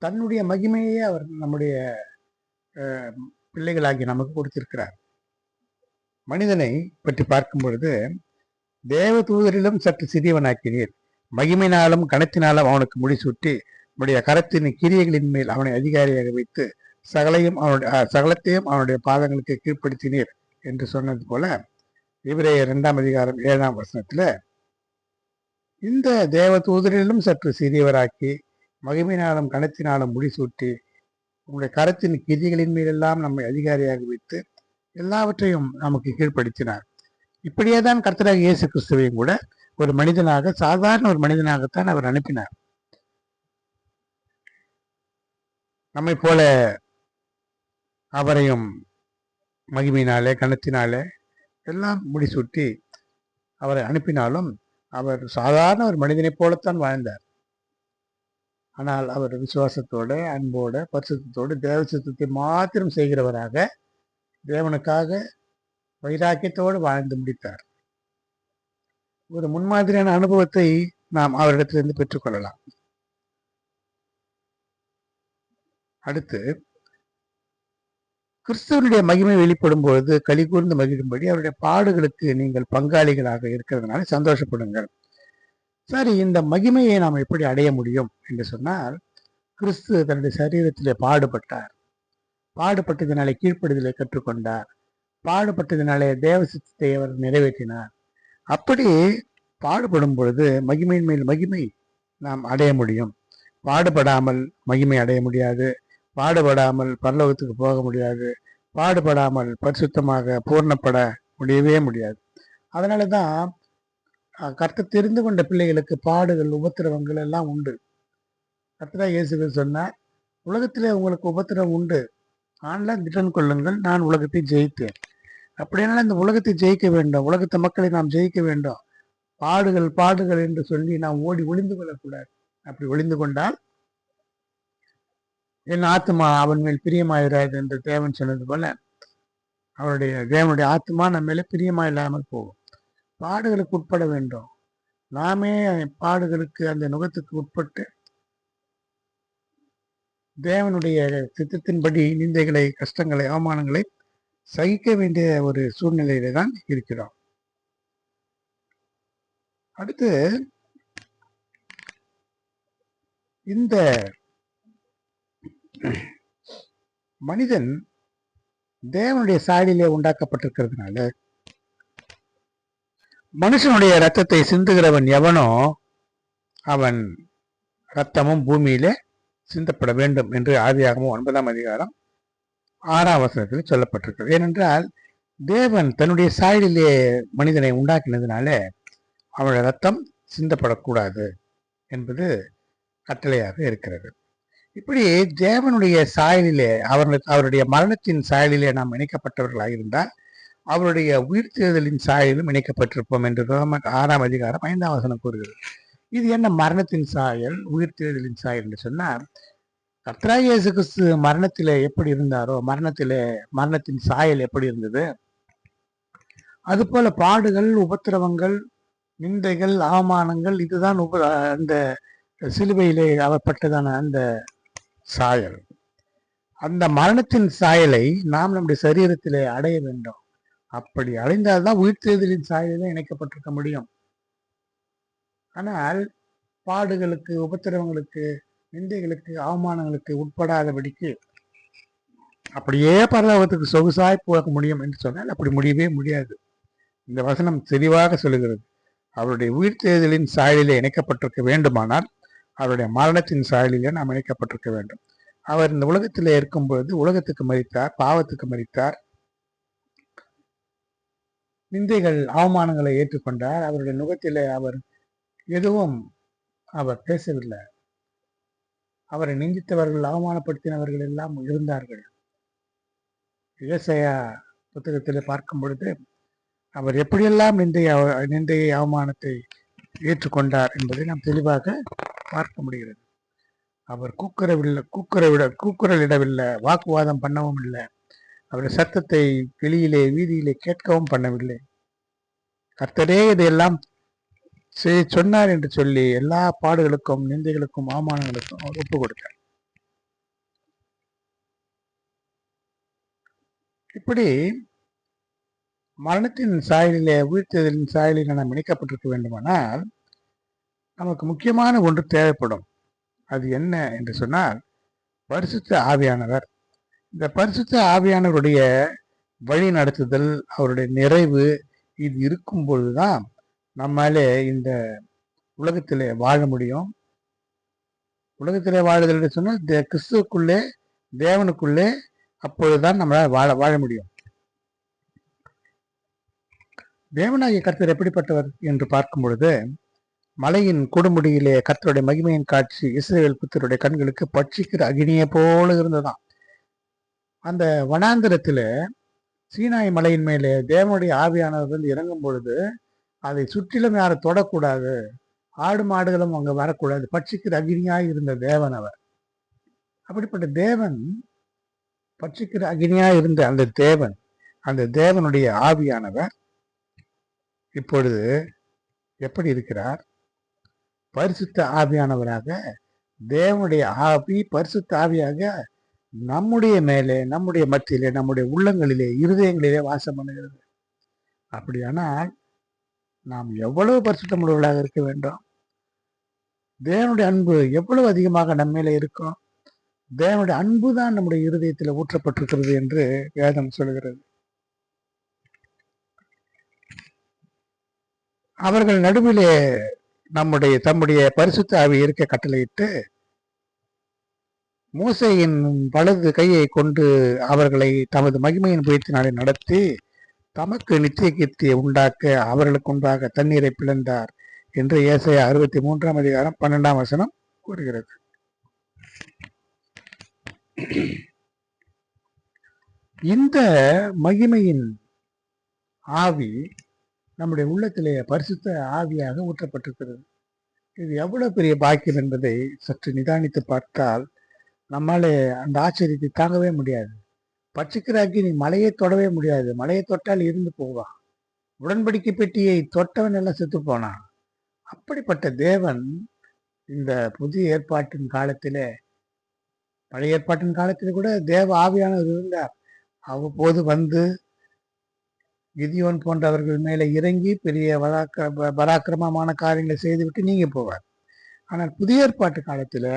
தன்னுடைய மகிமையே அவர் நம்முடைய பிள்ளைகளாகி நமக்கு கொடுத்திருக்கிறார். மனிதனை பற்றி பார்க்கும் பொழுது, தேவ தூதரிலும் சற்று சிறியவனாக்கினீர், மகிமையினாலும் கனத்தினாலும் அவனுக்கு முடிசூட்டி உடைய கரத்தின் கிரியைகளின் மேல் அவனை அதிகாரியாக வைத்து சகலத்தையும் அவனுடைய பாதங்களுக்கு கீழ்ப்படுத்தினீர் என்று சொன்னது போல, எபிரேயர் 2ஆம் அதிகாரம் 7ஆம் வசனத்துல இந்த தேவ தூதரிலும் சற்று சிறியவராக்கி மகிமையினாலும் கனத்தினாலும் முடிசூட்டி உங்களுடைய கரத்தின் கிரியைகளின் மேலெல்லாம் நம்மை அதிகாரியாக வைத்து எல்லாவற்றையும் நமக்கு கீழ்ப்படுத்தினார். இப்படியேதான் கர்த்தராகிய இயேசு கிறிஸ்துவையும் கூட ஒரு மனிதனாக, சாதாரண ஒரு மனிதனாகத்தான் அவர் அனுப்பினார். நம்மை போல அவரையும் மகிமையினாலே கனத்தினாலே எல்லாம் முடிசூட்டி அவரை அனுப்பினாலும் அவர் சாதாரண ஒரு மனிதனைப் போலத்தான் வாழ்ந்தார். ஆனால் அவர் விசுவாசத்தோட, அன்போட, பரிசுத்தத்தோடு தேவசித்தத்தை மாத்திரம் செய்கிறவராக தேவனுக்காக வைராக்கியத்தோடு வாழ்ந்து முடித்தார். ஒரு முன்மாதிரியான அனுபவத்தை நாம் அவரிடத்திலிருந்து பெற்றுக்கொள்ளலாம். அடுத்து, கிறிஸ்துவனுடைய மகிமை வெளிப்படும் பொழுது களி கூர்ந்து மகிழும்படி அவருடைய பாடுகளுக்கு நீங்கள் பங்காளிகளாக இருக்கிறதுனால சந்தோஷப்படுங்கள். சரி, இந்த மகிமையை நாம் எப்படி அடைய முடியும் என்று சொன்னால், கிறிஸ்து தன்னுடைய சரீரத்திலே பாடுபட்டார். பாடுபட்டதினாலே கீழ்ப்படுதலை கற்றுக்கொண்டார். பாடுபட்டதினாலே தேவ சித்தத்தை அவர் நிறைவேற்றினார். அப்படி பாடுபடும் பொழுது மகிமையின் மேல் மகிமை நாம் அடைய முடியும். பாடுபடாமல் மகிமை அடைய முடியாது, பாடுபடாமல் பரலோகத்துக்கு போக முடியாது, பாடுபடாமல் பரிசுத்தமாக பூர்ணப்பட முடியவே முடியாது. அதனாலதான் கர்த்தர் தெரிந்து கொண்ட பிள்ளைகளுக்கு பாடுகள் உபத்திரவங்கள் எல்லாம் உண்டு. கர்த்தராகிய இயேசு சொன்னார், உலகத்திலே உங்களுக்கு உபத்திரவம் உண்டு, ஆனால் திடன் கொள்ளுங்கள், நான் உலகத்தை ஜெயித்தேன். அப்படினால இந்த உலகத்தை ஜெயிக்க வேண்டும், உலகத்து மக்களை நாம் ஜெயிக்க வேண்டும். பாடுகள் பாடுகள் என்று சொல்லி நாம் ஓடி ஒளிந்து கொள்ளக்கூடாது. அப்படி ஒளிந்து கொண்டால் என் ஆத்மா அவன் மேல் பிரியமாயிராது என்று தேவன் சொன்னது போல தேவனுடைய ஆத்மா நம்ம மேல பிரியமா இல்லாமல் போகும். பாடுகளுக்கு உட்பட வேண்டும். நாமே பாடுகளுக்கு அந்த நுகத்துக்கு உட்பட்டு தேவனுடைய சித்தத்தின்படி நிந்தைகளை, கஷ்டங்களை, அவமானங்களை சகிக்க வேண்டிய ஒரு சூழ்நிலையில தான் இருக்கிறோம். அடுத்து இந்த மனிதன் தேவனுடைய சாயலிலே உண்டாக்கப்பட்டிருக்கிறதுனால மனுஷனுடைய ரத்தத்தை சிந்துகிறவன் எவனோ அவன் ரத்தமும் பூமியிலே சிந்தப்பட வேண்டும் என்று ஆதியாகமம் 9ஆம் அதிகாரம் 6ஆம் வசனத்தில் சொல்லப்பட்டிருக்கிறது. ஏனென்றால் தேவன் தன்னுடைய சாயலிலே மனிதனை உண்டாக்கினதுனால அவனுடைய ரத்தம் சிந்தப்படக்கூடாது என்பது கட்டளையாக இருக்கிறது. இப்படி தேவனுடைய சாயலிலே அவருடைய மரணத்தின் சாயலிலே நாம் இணைக்கப்பட்டவர்களாக இருந்தால் அவருடைய உயிர்த்தெழுதலின் சாயலும் இணைக்கப்பட்டிருப்போம் என்று ரோமர் 6ஆம் அதிகாரம் 5ஆம் வசனம் கூறுகிறது. இது என்ன மரணத்தின் சாயல், உயிர்த்தெழுதலின் சாயல் என்று சொன்னால், கர்த்தராகிய இயேசு கிறிஸ்து மரணத்திலே எப்படி இருந்தாரோ, மரணத்தின் சாயல் எப்படி இருந்தது, அதுபோல பாடுகள், உபத்திரவங்கள், நிந்தைகள், அவமானங்கள், இதுதான் அந்த சிலுவையிலே அவப்பட்டதான அந்த சாயல். அந்த மரணத்தின் சாயலை நாம் நம்முடைய சரீரத்திலே அடைய வேண்டும். அப்படி அடைந்தால்தான் உயிர்த்தெழுதலின் சாயலில் இணைக்கப்பட்டிருக்க முடியும். ஆனால் பாடுகளுக்கு, உபத்திரவங்களுக்கு, நிந்தைகளுக்கு, அவமானங்களுக்கு உட்படாதபடிக்கு அப்படியே பரலோகத்துக்கு சொகுசாய் போக முடியும் என்று சொன்னால் அப்படி முடியவே முடியாது. இந்த வசனம் தெளிவாக சொல்லுகிறது. அவருடைய உயிர்த்தெழுதலின் சாயலிலே இணைக்கப்பட்டிருக்க வேண்டுமானால் அவருடைய மரணத்தின் சாயலிலே நாம் இணைக்கப்பட்டிருக்க வேண்டும். அவர் இந்த உலகத்திலே இருக்கும்பொழுது உலகத்துக்கு மரித்தார், பாவத்துக்கு மரித்தார், நிந்தைகள், அவமானங்களை ஏற்றுக்கொண்டார். அவருடைய நுகத்திலே அவர் எதுவும் அவர் பேசவில்லை. அவரை நிந்தித்தவர்கள், அவமானப்படுத்தினவர்கள் எல்லாம் இருந்தார்கள். ஏசாயா புத்தகத்திலே பார்க்கும் பொழுது அவர் எப்படியெல்லாம் நிந்தையை, அவமானத்தை ஏற்றுக்கொண்டார் என்பதை நாம் தெளிவாக பார்க்க முடிகிறது. அவர் கூக்குரலிடவில்லை, வாக்குவாதம் பண்ணவும் இல்லை, அவருடைய சத்தத்தை வெளியிலே வீதியிலே கேட்கவும் பண்ணவில்லை. கர்த்தரே இதையெல்லாம் சொன்னார் என்று சொல்லி எல்லா பாடுகளுக்கும், நிந்தைகளுக்கும், அவமானங்களுக்கும் அவர் ஒப்பு கொடுத்தார். இப்படி மரணத்தின் சாயலிலே, உயிர்த்தெழுதலின் சாயலில் நாம் இணைக்கப்பட்டிருக்க வேண்டுமானால் நமக்கு முக்கியமான ஒன்று தேவைப்படும். அது என்ன என்று சொன்னால் பரிசுத்த ஆவியானவர். இந்த பரிசுத்த ஆவியானவருடைய வழி நடத்துதல், அவருடைய நிறைவு, இது இருக்கும் பொழுதுதான் நம்மாலே இந்த உலகத்திலே வாழ முடியும். உலகத்திலே வாழுதல் என்று சொன்னால் கிறிஸ்துவுக்குள்ளே, தேவனுக்குள்ளே, அப்பொழுதுதான் நம்மளால் வாழ முடியும். தேவனாகிய கர்த்தர் எப்படிப்பட்டவர் என்று பார்க்கும் பொழுது, மலையின் கொடுமுடியிலே கர்த்தருடைய மகிமையின் காட்சி இஸ்ரவேல் புத்தருடைய கண்களுக்கு பட்சிக்கிற அக்னியை போல இருந்ததாம். அந்த வனாந்திரத்தில சீனாய் மலையின் மேலே தேவனுடைய ஆவியானவர் வந்து இறங்கும் பொழுது அதை சுற்றிலும் யாரும் தொடக்கூடாது, ஆடு மாடுகளும் அங்க வரக்கூடாது, பட்சிக்கிற அக்னியாய் இருந்த தேவன் அவர். அப்படிப்பட்ட தேவன், பட்சிக்கிற அக்னியாய் இருந்த அந்த தேவனுடைய ஆவியானவர் இப்பொழுது எப்படி இருக்கிறார்? பரிசுத்த ஆவியானவராக, தேவனுடைய ஆவி பரிசுத்த ஆவியாக நம்முடைய மேலே, நம்முடைய மத்தியிலே, நம்முடைய உள்ளங்களிலே, இருதயங்களிலே வாசம் பண்ணுகிறது. அப்படியானால் நாம் எவ்வளவு பரிசுத்தமுள்ளவர்களாக இருக்க வேண்டும்? தேவனுடைய அன்பு எவ்வளவு அதிகமாக நம்ம மேலே இருக்கும்? தேவனுடைய அன்பு தான் நம்முடைய இருதயத்தில் ஊற்றப்பட்டிருக்கிறது என்று வேதம் சொல்கிறது. அவர்கள் நடுவிலே தம்முடைய பரிசுத்த ஆவி இருக்க கட்டளையிட்டு மோசேயின் வலது கையை கொண்டு அவர்களை தமது மகிமையின் புயத்தினாலே நடத்தி தமக்கு நித்திய கீர்த்தியை உண்டாக்க அவர்களுக்கு உண்டாக தண்ணீரை பிளந்தார் என்று ஏசாயா 63 12 கூறுகிறது. இந்த மகிமையின் ஆவி நம்முடைய உள்ளத்திலே பரிசுத்த ஆவியாக ஊற்றப்பட்டிருக்கிறது. இது எவ்வளவு பெரிய பாக்கியம் என்பதை சற்று நிதானித்து பார்த்தால் நம்மாலே அந்த ஆச்சரியத்தை தாங்கவே முடியாது. பட்சிக்கிற அக்கினி மலையை தொடவே முடியாது. மலையை தொட்டால் இருந்து போவான். உடன்படிக்கை பெட்டியை தொட்டவன் எல்லாம் செத்து போனான். அப்படிப்பட்ட தேவன் இந்த புதிய ஏற்பாட்டின் காலத்திலே, பழைய ஏற்பாட்டின் காலத்திலே கூட தேவ ஆவியானவர் இருந்தார். அவ்வப்போது வந்து கிதியோன் போன்றவர்கள் மேலே இறங்கி பெரிய பராக்கிரமமான காரியங்களை செய்துவிட்டு நீங்க போவார். ஆனால் புதிய ஏற்பாட்டு காலத்துல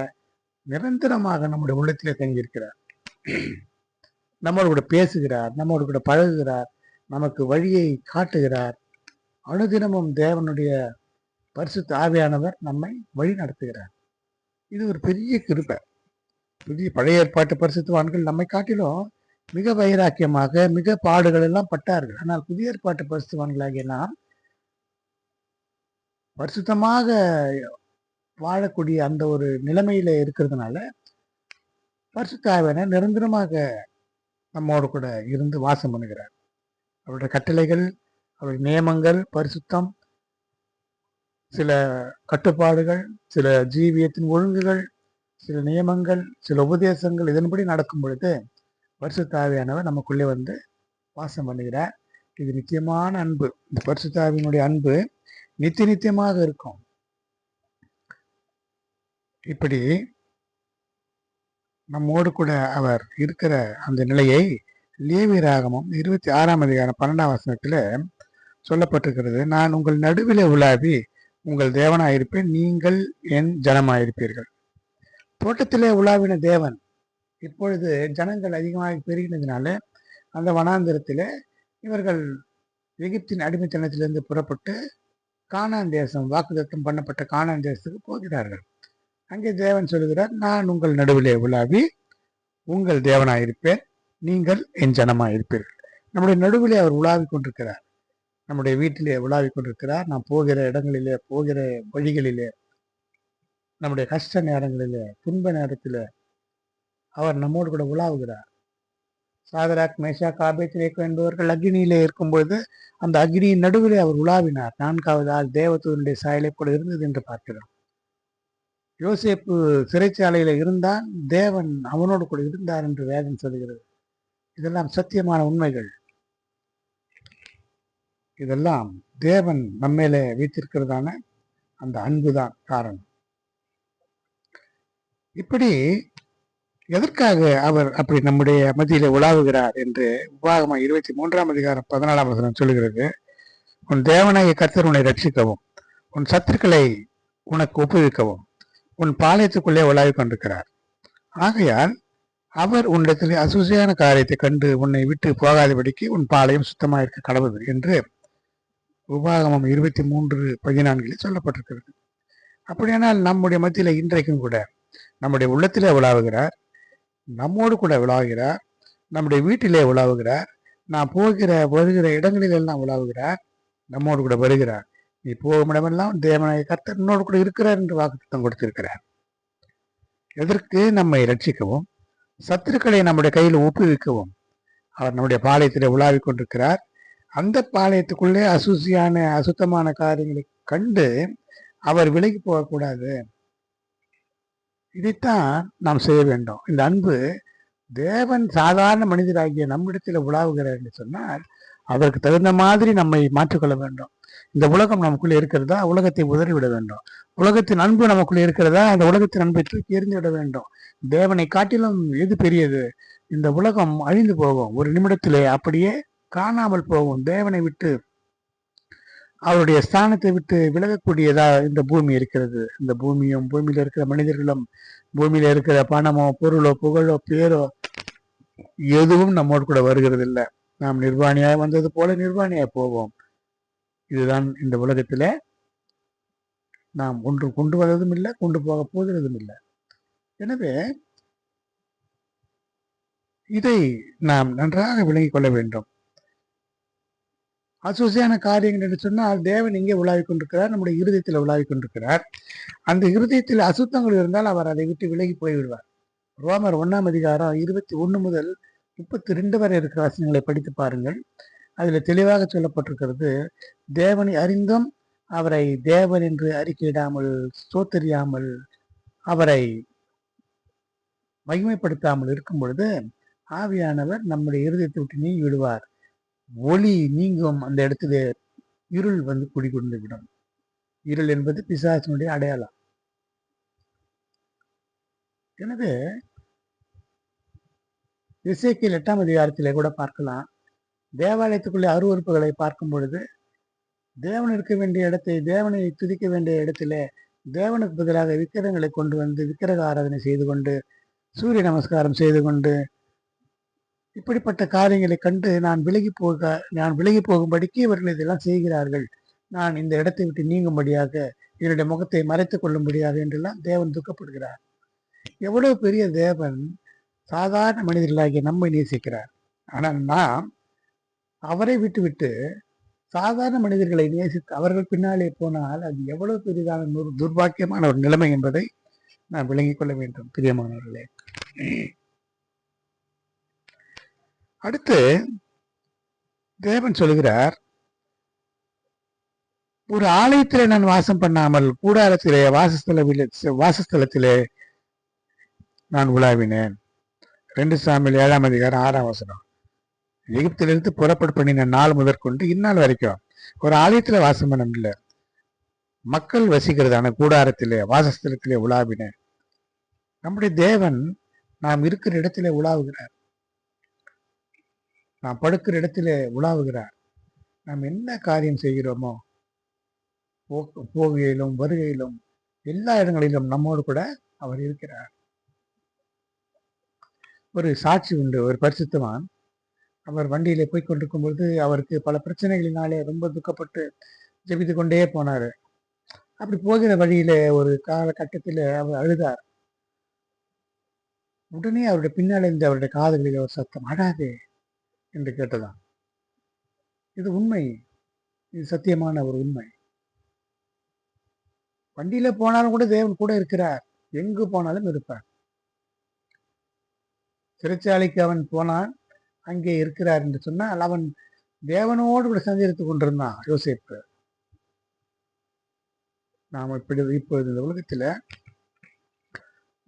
நிரந்தரமாக நம்முடைய உள்ளத்திலே தங்கியிருக்கிறார். நம்மோடு கூட பேசுகிறார், நம்மோடு கூட பழகுகிறார், நமக்கு வழியை காட்டுகிறார். அனுதினமும் தேவனுடைய பரிசுத்த ஆவியானவர் நம்மை வழி நடத்துகிறார். இது ஒரு பெரிய கிருபை. பழைய ஏற்பாட்டு பரிசுத்தவான்கள் நம்மை காட்டிலும் மிக வைராக்கியமாக மிக பாடுகள் எல்லாம் பட்டார்கள். ஆனால் புதிய ஏற்பாட்டு பரிசுத்தவான்களாகிய நாம் பரிசுத்தமாக வாழக்கூடிய அந்த ஒரு நிலைமையில இருக்கிறதுனால பரிசுத்த ஆவியானவர் நிரந்தரமாக நம்மோடு கூட இருந்து வாசம் பண்ணுகிறார். அவருடைய கட்டளைகள், அவருடைய நியமங்கள், பரிசுத்தம், சில கட்டுப்பாடுகள், சில ஜீவியத்தின் ஒழுங்குகள், சில நியமங்கள், சில உபதேசங்கள், இதன்படி நடக்கும் பொழுது பரிசுத்த ஆவியானவர் நமக்குள்ளே வந்து வாசம் பண்ணுகிறார். இது நிச்சயமான அன்பு. இந்த பரிசுத்த ஆவியினுடைய அன்பு நித்தியமாக இருக்கும். இப்படி நம்மோடு கூட அவர் இருக்கிற அந்த நிலையை லேவியராகமம் 26 சொல்லப்பட்டிருக்கிறது. நான் உங்கள் நடுவிலே உலாவி உங்கள் தேவனாயிருப்பேன், நீங்கள் என் ஜனமாயிருப்பீர்கள். தோட்டத்திலே உலாவின தேவன் இப்பொழுது ஜனங்கள் அதிகமாக பெருகினதுனால அந்த வனாந்திரத்திலே இவர்கள் எகிப்தின் அடிமைத்தனத்திலிருந்து புறப்பட்டு கானான் தேசம், வாக்குத்தத்தம் பண்ணப்பட்ட கானான் தேசத்துக்கு போகிறார்கள். அங்கே தேவன் சொல்லுகிறார், நான் உங்கள் நடுவிலே உலாவி உங்கள் தேவனாயிருப்பேன், நீங்கள் என் ஜனமாயிருப்பீர்கள். நம்முடைய நடுவிலே அவர் உலாவி கொண்டிருக்கிறார். நம்முடைய வீட்டிலே உலாவி கொண்டிருக்கிறார். நாம் போகிற இடங்களிலே, போகிற வழிகளிலே, நம்முடைய கஷ்ட நேரங்களிலே, துன்ப நேரத்திலே அவர் நம்மோடு கூட உலாவுகிறார். சாதராக், மேஷாக், ஆபேத்நேகோ என்பவர்கள் அக்னியிலே இருக்கும்பொழுது அந்த அக்னியின் நடுவிலே அவர் உலாவினார். 4வது ஆள் தேவதூதனுடைய சாயலை கூட இருந்தது என்று பார்க்கிறோம். யோசேப்பு சிறைச்சாலையில இருந்தால் தேவன் அவனோடு கூட இருந்தார் என்று வேதம் சொல்கிறது. இதெல்லாம் சத்தியமான உண்மைகள். இதெல்லாம் தேவன் நம்மேலே வைத்திருக்கிறதான அந்த அன்புதான் காரணம். இப்படி எதற்காக அவர் அப்படி நம்முடைய மத்தியில உலாவுகிறார் என்று உபாகமம் 23 சொல்லுகிறது. உன் தேவனாகிய கர்த்தர் உன்னை ரட்சிக்கவும், உன் சத்துருக்களை உனக்கு ஒப்புவிக்கவும் உன் பாளையத்துக்குள்ளே உலாவிக் கொண்டிருக்கிறார். ஆகையால் அவர் உன்னிடத்திலே அசூசியான காரியத்தை கண்டு உன்னை விட்டு போகாதபடிக்கு உன் பாளையம் சுத்தமாக இருக்க கடவுது என்று உபாகமம் 23:14 சொல்லப்பட்டிருக்கிறது. அப்படியானால் நம்முடைய மத்தியில இன்றைக்கும் கூட நம்முடைய உள்ளத்திலே உலாவுகிறார், நம்மோடு கூட உலாவுகிறார், நம்முடைய வீட்டிலே உலாவுகிறார், நாம் போகிற வருகிற இடங்களிலெல்லாம் உலாவுகிறார், நம்மோடு கூட வருகிறார். நீ போகும் இடமெல்லாம் தேவனாகிய கர்த்தர் என்னோடு கூட இருக்கிறார் என்று வாக்குத்தத்தம் கொடுத்திருக்கிறார். எதற்கு? நம்மை ரட்சிக்கவும், சத்துருக்களை நம்முடைய கையில் ஒப்புவிக்கவும் அவர் நம்முடைய பாளையத்திலே உலாவிக் கொண்டிருக்கிறார். அந்த பாளையத்துக்குள்ளே அசுத்தமான காரியங்களை கண்டு அவர் விலகி போகக்கூடாது. இதைத்தான் நாம் செய்ய வேண்டும். இந்த அன்பு தேவன் சாதாரண மனிதராகிய நம்மிடத்தில் உலாவுகிறார் என்று சொன்னால் அதற்கு தகுந்த மாதிரி நம்மை மாற்றிக்கொள்ள வேண்டும். இந்த உலகம் நமக்குள்ளே இருக்கிறதா, உலகத்தை உதறிவிட வேண்டும். உலகத்தின் அன்பு நமக்குள்ளே இருக்கிறதா, அந்த உலகத்தின் அன்பை தூக்கி எறிந்து விட வேண்டும். தேவனை காட்டிலும் எது பெரியது? இந்த உலகம் அழிந்து போகும், ஒரு நிமிடத்திலே அப்படியே காணாமல் போகும். தேவனை விட்டு, அவருடைய ஸ்தானத்தை விட்டு விலகக்கூடியதா இந்த பூமி இருக்கிறது. இந்த பூமியும் பூமியில இருக்கிற மனிதர்களும் பூமியில இருக்கிற பணமோ பொருளோ புகழோ பேரோ எதுவும் நம்மோடு கூட வருகிறது இல்லை. நாம் நிர்வாணியாய் வந்தது போல நிர்வாணியாய் போவோம். இதுதான் இந்த உலகத்திலே நாம் ஒன்று கொண்டு வருவதும் இல்லை, கொண்டு போக போகிறதும் இல்லை. எனவே இதை நாம் நன்றாக விளங்கிக் கொள்ள வேண்டும். அசூசியான காரியங்கள் என்று சொன்னால் தேவன் இங்கே உலாவிக் கொண்டிருக்கிறார், நம்முடைய இருதயத்தில் உலாவிக் கொண்டிருக்கிறார். அந்த இருதயத்தில் அசுத்தங்கள் இருந்தால் அவர் அதை விட்டு விலகி போய்விடுவார். ரோமர் 1ஆம் அதிகாரம் 21 முதல் 32 வரை இருக்கிற வசனங்களை படித்து பாருங்கள். அதில் தெளிவாக சொல்லப்பட்டிருக்கிறது, தேவனை அறிந்தும் அவரை தேவன் என்று அறிக்கையிடாமல், ஸ்தோத்தரியாமல், அவரை மகிமைப்படுத்தாமல் இருக்கும் பொழுது ஆவியானவர் நம்முடைய இருதயத்தை விட்டு நீங்கி விடுவார். ஒளி நீங்கும், அந்த இடத்துல இருள் வந்து குடிகொண்டு விடும். இருள் என்பது பிசாசினுடைய அடையாளம். எனவே எசேக்கியேல் 8ஆம் அதிகாரத்திலே கூட பார்க்கலாம், தேவாலயத்துக்குள்ளே அருவருப்புகளை பார்க்கும் பொழுது தேவன் இருக்க வேண்டிய இடத்தை, தேவனை துதிக்க வேண்டிய இடத்திலே தேவனுக்கு பதிலாக விக்கிரகங்களை கொண்டு வந்து விக்கிரக ஆராதனை செய்து கொண்டு, சூரிய நமஸ்காரம் செய்து கொண்டு, இப்படிப்பட்ட காரியங்களை கண்டு நான் விலகி போகும்படிக்கு இவர்கள் இதெல்லாம் செய்கிறார்கள், நான் இந்த இடத்தை விட்டு நீங்கும்படியாக, என்னுடைய முகத்தை மறைத்துக் கொள்ளும்படியாக என்றெல்லாம் தேவன் துக்கப்படுகிறார். எவ்வளவு பெரிய தேவன் சாதாரண மனிதர்களாகிய நம்மை நேசிக்கிறார். ஆனால் நாம் அவரை விட்டுவிட்டு சாதாரண மனிதர்களை நேசித்து அவர்கள் பின்னாலே போனால் அது எவ்வளவு பெரிதான ஒரு துர்பாக்கியமான ஒரு நிலைமை என்பதை நாம் விளங்கிக் கொள்ள வேண்டும். பிரியமானவர்களே, அடுத்து தேவன் சொல்கிறார், ஒரு ஆலயத்திலே நான் வாசம் பண்ணாமல் கூடாரத்திலே வாசஸ்தலத்திலே நான் உலாவினேன். 2 சாமுவேல் 7ஆம் அதிகாரம் 6ஆம் வசனம். எகிப்திலிருந்து புறப்பட்டு பண்ணின நாள் முதற்கொண்டு இந்நாள் வரைக்கும் ஒரு ஆலயத்துல வாசம் பண்ண மக்கள் வசிக்கிறதான கூடாரத்திலே வாசஸ்தலத்திலே உலாவினேன். நம்முடைய தேவன் நாம் இருக்கிற இடத்திலே உலாவுகிறார், நாம் படுக்கிற இடத்திலே உலாவுகிறார். நாம் என்ன காரியம் செய்கிறோமோ போகையிலும் வருகையிலும் எல்லா இடங்களிலும் நம்மோடு கூட அவர் இருக்கிறார். ஒரு சாட்சி உண்டு. ஒரு பரிசுத்தவான் அவர் வண்டியில போய் கொண்டிருக்கும் பொழுது அவருக்கு பல பிரச்சனைகளினாலே ரொம்ப துக்கப்பட்டு ஜெபித்து கொண்டே போனாரு. அப்படி போகிற வழியில ஒரு காலகட்டத்தில் அவர் அழுதார். உடனே அவருடைய பின்னால் இருந்து அவருடைய காதுகளில் ஒரு சத்தம், அழாதே என்று கேட்டதாம். இது உண்மை, இது சத்தியமான ஒரு உண்மை. வண்டியில போனாலும் கூட தேவன் கூட இருக்கிறார், எங்கு போனாலும் இருப்பார். சிறைச்சாலைக்கு அவன் போனான், அங்கே இருக்கிறார் என்று சொன்னால் அவன் தேவனோடு கூட சஞ்சரித்துக் கொண்டிருந்தான். யோசேப்பு, நாம் இப்பொழுது இந்த உலகத்துல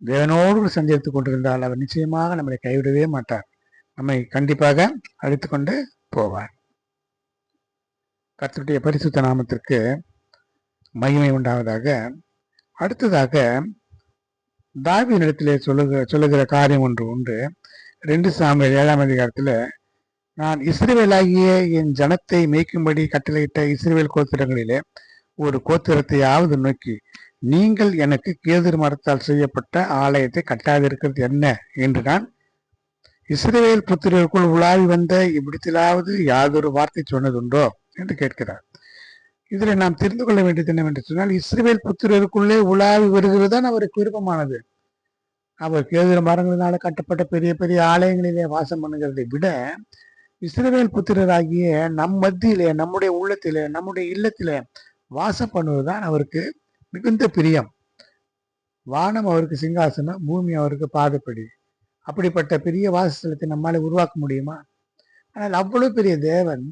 தேவனோடு கூட சஞ்சரித்துக் கொண்டிருந்தால் அவர் நிச்சயமாக நம்மளை கைவிடவே மாட்டார், நம்மை கண்டிப்பாக அழைத்து கொண்டு போவார். கர்த்தருடைய பரிசுத்த நாமத்திற்கு மகிமை உண்டாவதாக. அடுத்ததாக தாவீதினிடத்திலே சொல்லுகிற காரியம் ஒன்று உண்டு. 2 சாமுவேல் 7ஆம் அதிகாரத்துல, நான் இஸ்ரவேலாகிய என் ஜனத்தை மேய்க்கும்படி கட்டளையிட்ட இஸ்ரவேல் கோத்திரங்களிலே ஒரு கோத்திரத்தையாவது நோக்கி, நீங்கள் எனக்கு கேதுரு மரத்தால் செய்யப்பட்ட ஆலயத்தை கட்டாதிருக்கிறது என்ன என்று நான் இஸ்ரவேல் புத்திரருக்குள் உலாவி வந்த இவ்விடத்திலாவது யாதொரு வார்த்தை சொன்னதுண்டோ என்று கேட்கிறார். இதுல நாம் தெரிந்து கொள்ள வேண்டியது என்னவென்று சொன்னால், இஸ்ரவேல் புத்திரருக்குள்ளே உலாவி வருகிறதுதான் அவருக்கு விருப்பமானது. அவர் கேதுரு மரங்களினால கட்டப்பட்ட பெரிய பெரிய ஆலயங்களிலே வாசம் பண்ணுகிறதை விட இஸ்ரவேல் புத்திரராகிய நம் மத்தியிலே, நம்முடைய உள்ளத்திலே, நம்முடைய இல்லத்திலே வாசம் பண்ணுவதுதான் அவருக்கு மிகுந்த பிரியம். வானம் அவருக்கு சிங்காசனம், பூமி அவருக்கு பாதப்படி. அப்படிப்பட்ட பெரிய வாசஸ்தலத்தை நம்மால உருவாக்க முடியுமா? ஆனால் அவ்வளவு பெரிய தேவன்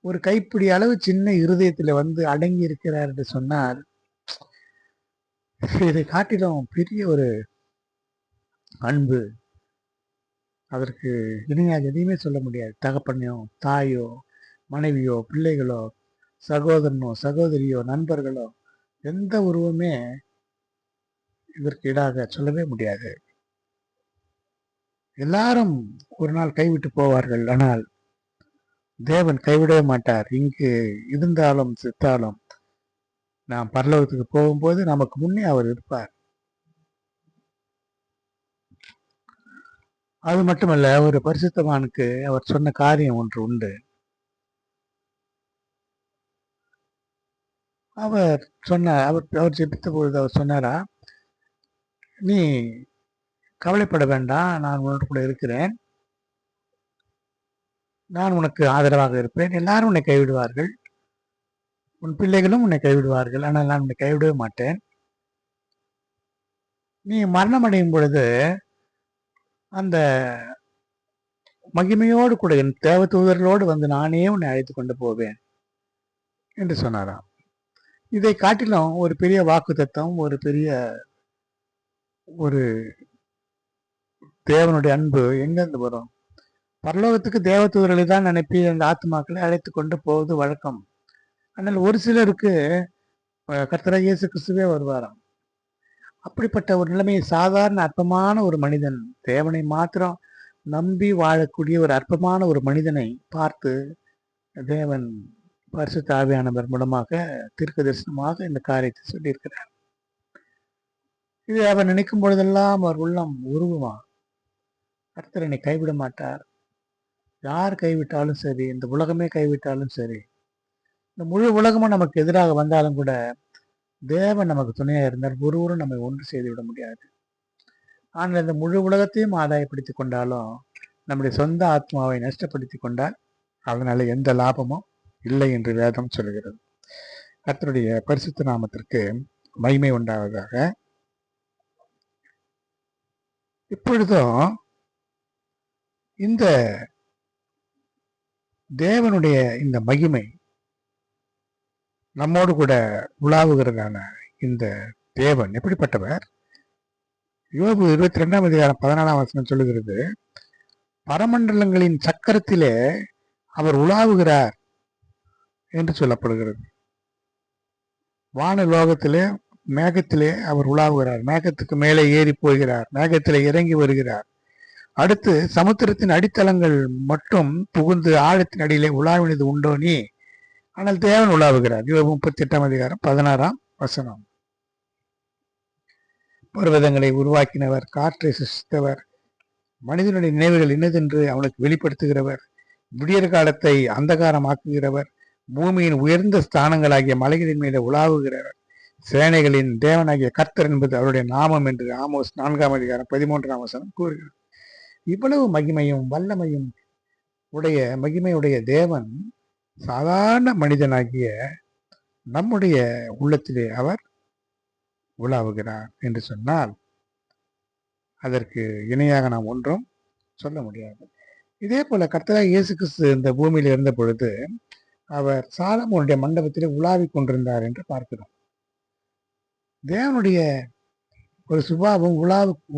ஒரு கைப்பிடி அளவு சின்ன இருதயத்துல வந்து அடங்கி இருக்கிறார் என்று சொன்னால், இதை காட்டிலும் பெரிய ஒரு அன்பு அதற்கு இணையாக எதையுமே சொல்ல முடியாது. தகப்பனையோ, தாயோ, மனைவியோ, பிள்ளைகளோ, சகோதரனோ, சகோதரியோ, நண்பர்களோ, எந்த உருவமே இதற்கு ஈடாக சொல்லவே முடியாது. எல்லாரும் ஒரு நாள் கைவிட்டு போவார்கள், ஆனால் தேவன் கைவிடவே மாட்டார். இங்கு இருந்தாலும் செத்தாலும் நாம் பரலோகத்துக்கு போகும்போது நமக்கு முன்னே அவர் இருப்பார். அது மட்டுமல்ல, ஒரு பரிசுத்தவானுக்கு அவர் சொன்ன காரியம் ஒன்று உண்டு. அவர் ஜெபித்த பொழுது அவர் சொன்னாரா, நீ கவலைப்பட வேண்டாம், நான் உன்னோடு கூட இருக்கிறேன், நான் உனக்கு ஆதரவாக இருப்பேன். எல்லாரும் உன்னை கைவிடுவார்கள், உன் பிள்ளைகளும் உன்னை கைவிடுவார்கள், ஆனால் நான் உன்னை கைவிடவே மாட்டேன். நீ மரணம் அடையும் பொழுது அந்த மகிமையோடு கூட என் தேவ தூதர்களோடு வந்து நானே உன்னை அழைத்து கொண்டு போவேன் என்று சொன்னாராம். இதை காட்டிலும் ஒரு பெரிய வாக்கு தத்துவம், ஒரு பெரிய ஒரு தேவனுடைய அன்பு எங்கிருந்து வரும்? பரலோகத்துக்கு தேவ தூதர்களை தான் அனுப்பி அந்த ஆத்மாக்களை அழைத்து கொண்டு போவது வழக்கம். ஆனால் ஒரு சிலருக்கு கர்த்தராகிய இயேசு கிறிஸ்துவே வருவாராம். அப்படிப்பட்ட ஒரு நிலைமையை சாதாரண அற்பமான ஒரு மனிதன், தேவனை மாத்திரம் நம்பி வாழக்கூடிய ஒரு அற்பமான ஒரு மனிதனை பார்த்து தேவன் பரிசுத்த ஆவியானவர் மூலமாக தீர்க்க தரிசனமாக இந்த காரியத்தை சொல்லியிருக்கிறார். இதை அவர் நினைக்கும் பொழுதெல்லாம் அவர் உள்ளம் உருகுமா. கர்த்தர் என்னை கைவிட மாட்டார். யார் கைவிட்டாலும் சரி, இந்த உலகமே கைவிட்டாலும் சரி, இந்த முழு உலகமும் நமக்கு எதிராக வந்தாலும் கூட தேவன் நமக்கு துணையாக இருந்தால் ஒருவரும் நம்மை ஒன்று செய்து விட முடியாது. ஆனால் இந்த முழு உலகத்தையும் ஆதாயப்படுத்தி கொண்டாலும் நம்முடைய சொந்த ஆத்மாவை நஷ்டப்படுத்தி கொண்டால் அதனால எந்த லாபமும் இல்லை என்று வேதம் சொல்கிறது. கர்த்தருடைய பரிசுத்த நாமத்திற்கு மகிமை உண்டாவதாக. இப்பொழுதும் இந்த தேவனுடைய இந்த மகிமை நம்மோடு கூட உலாவுகிறதான இந்த தேவன் எப்படிப்பட்டவர்? யோபு 22:14 சொல்லுகிறது, பரமண்டலங்களின் சக்கரத்திலே அவர் உலாவுகிறார் என்று சொல்லப்படுகிறது. வானலோகத்திலே மேகத்திலே அவர் உலாவுகிறார், மேகத்துக்கு மேலே ஏறி போகிறார், மேகத்திலே இறங்கி வருகிறார். அடுத்து சமுத்திரத்தின் அடித்தளங்கள் மட்டும் புகுந்து ஆழத்தின் அடியிலே உலாவினது உண்டோ நீ? ஆனால் தேவன் உலாவுகிறார். 38:16 பர்வதங்களை உருவாக்கினவர், காற்றை சிருஷ்டித்தவர், மனிதனுடைய நினைவுகள் இன்னதென்று அவனுக்கு வெளிப்படுத்துகிறவர், விடியற் காலத்தை அந்தகாரமாக்குகிறவர், பூமியின் உயர்ந்த ஸ்தானங்களாகிய மலைகளின் மேலே உலாவுகிறவர், சேனைகளின் தேவனாகிய கர்த்தர் என்பது அவருடைய நாமம் என்று ஆமோஸ் 4:13 கூறுகிறது. இவ்வளவு மகிமையும் வல்லமையும் உடைய மகிமையுடைய தேவன் சாதாரண மனிதனாகிய நம்முடைய உள்ளத்திலே அவர் உலாவுகிறார் என்று சொன்னால் அதற்கு இணையாக நாம் ஒன்றும் சொல்ல முடியாது. இதே போல கர்த்தராகிய இயேசு கிறிஸ்து இந்த பூமியில் இருந்த பொழுது அவர் சாலமோனுடைய மண்டபத்திலே உலாவிக் கொண்டிருந்தார் என்று பார்க்கிறோம். தேவனுடைய ஒரு சுபாவம்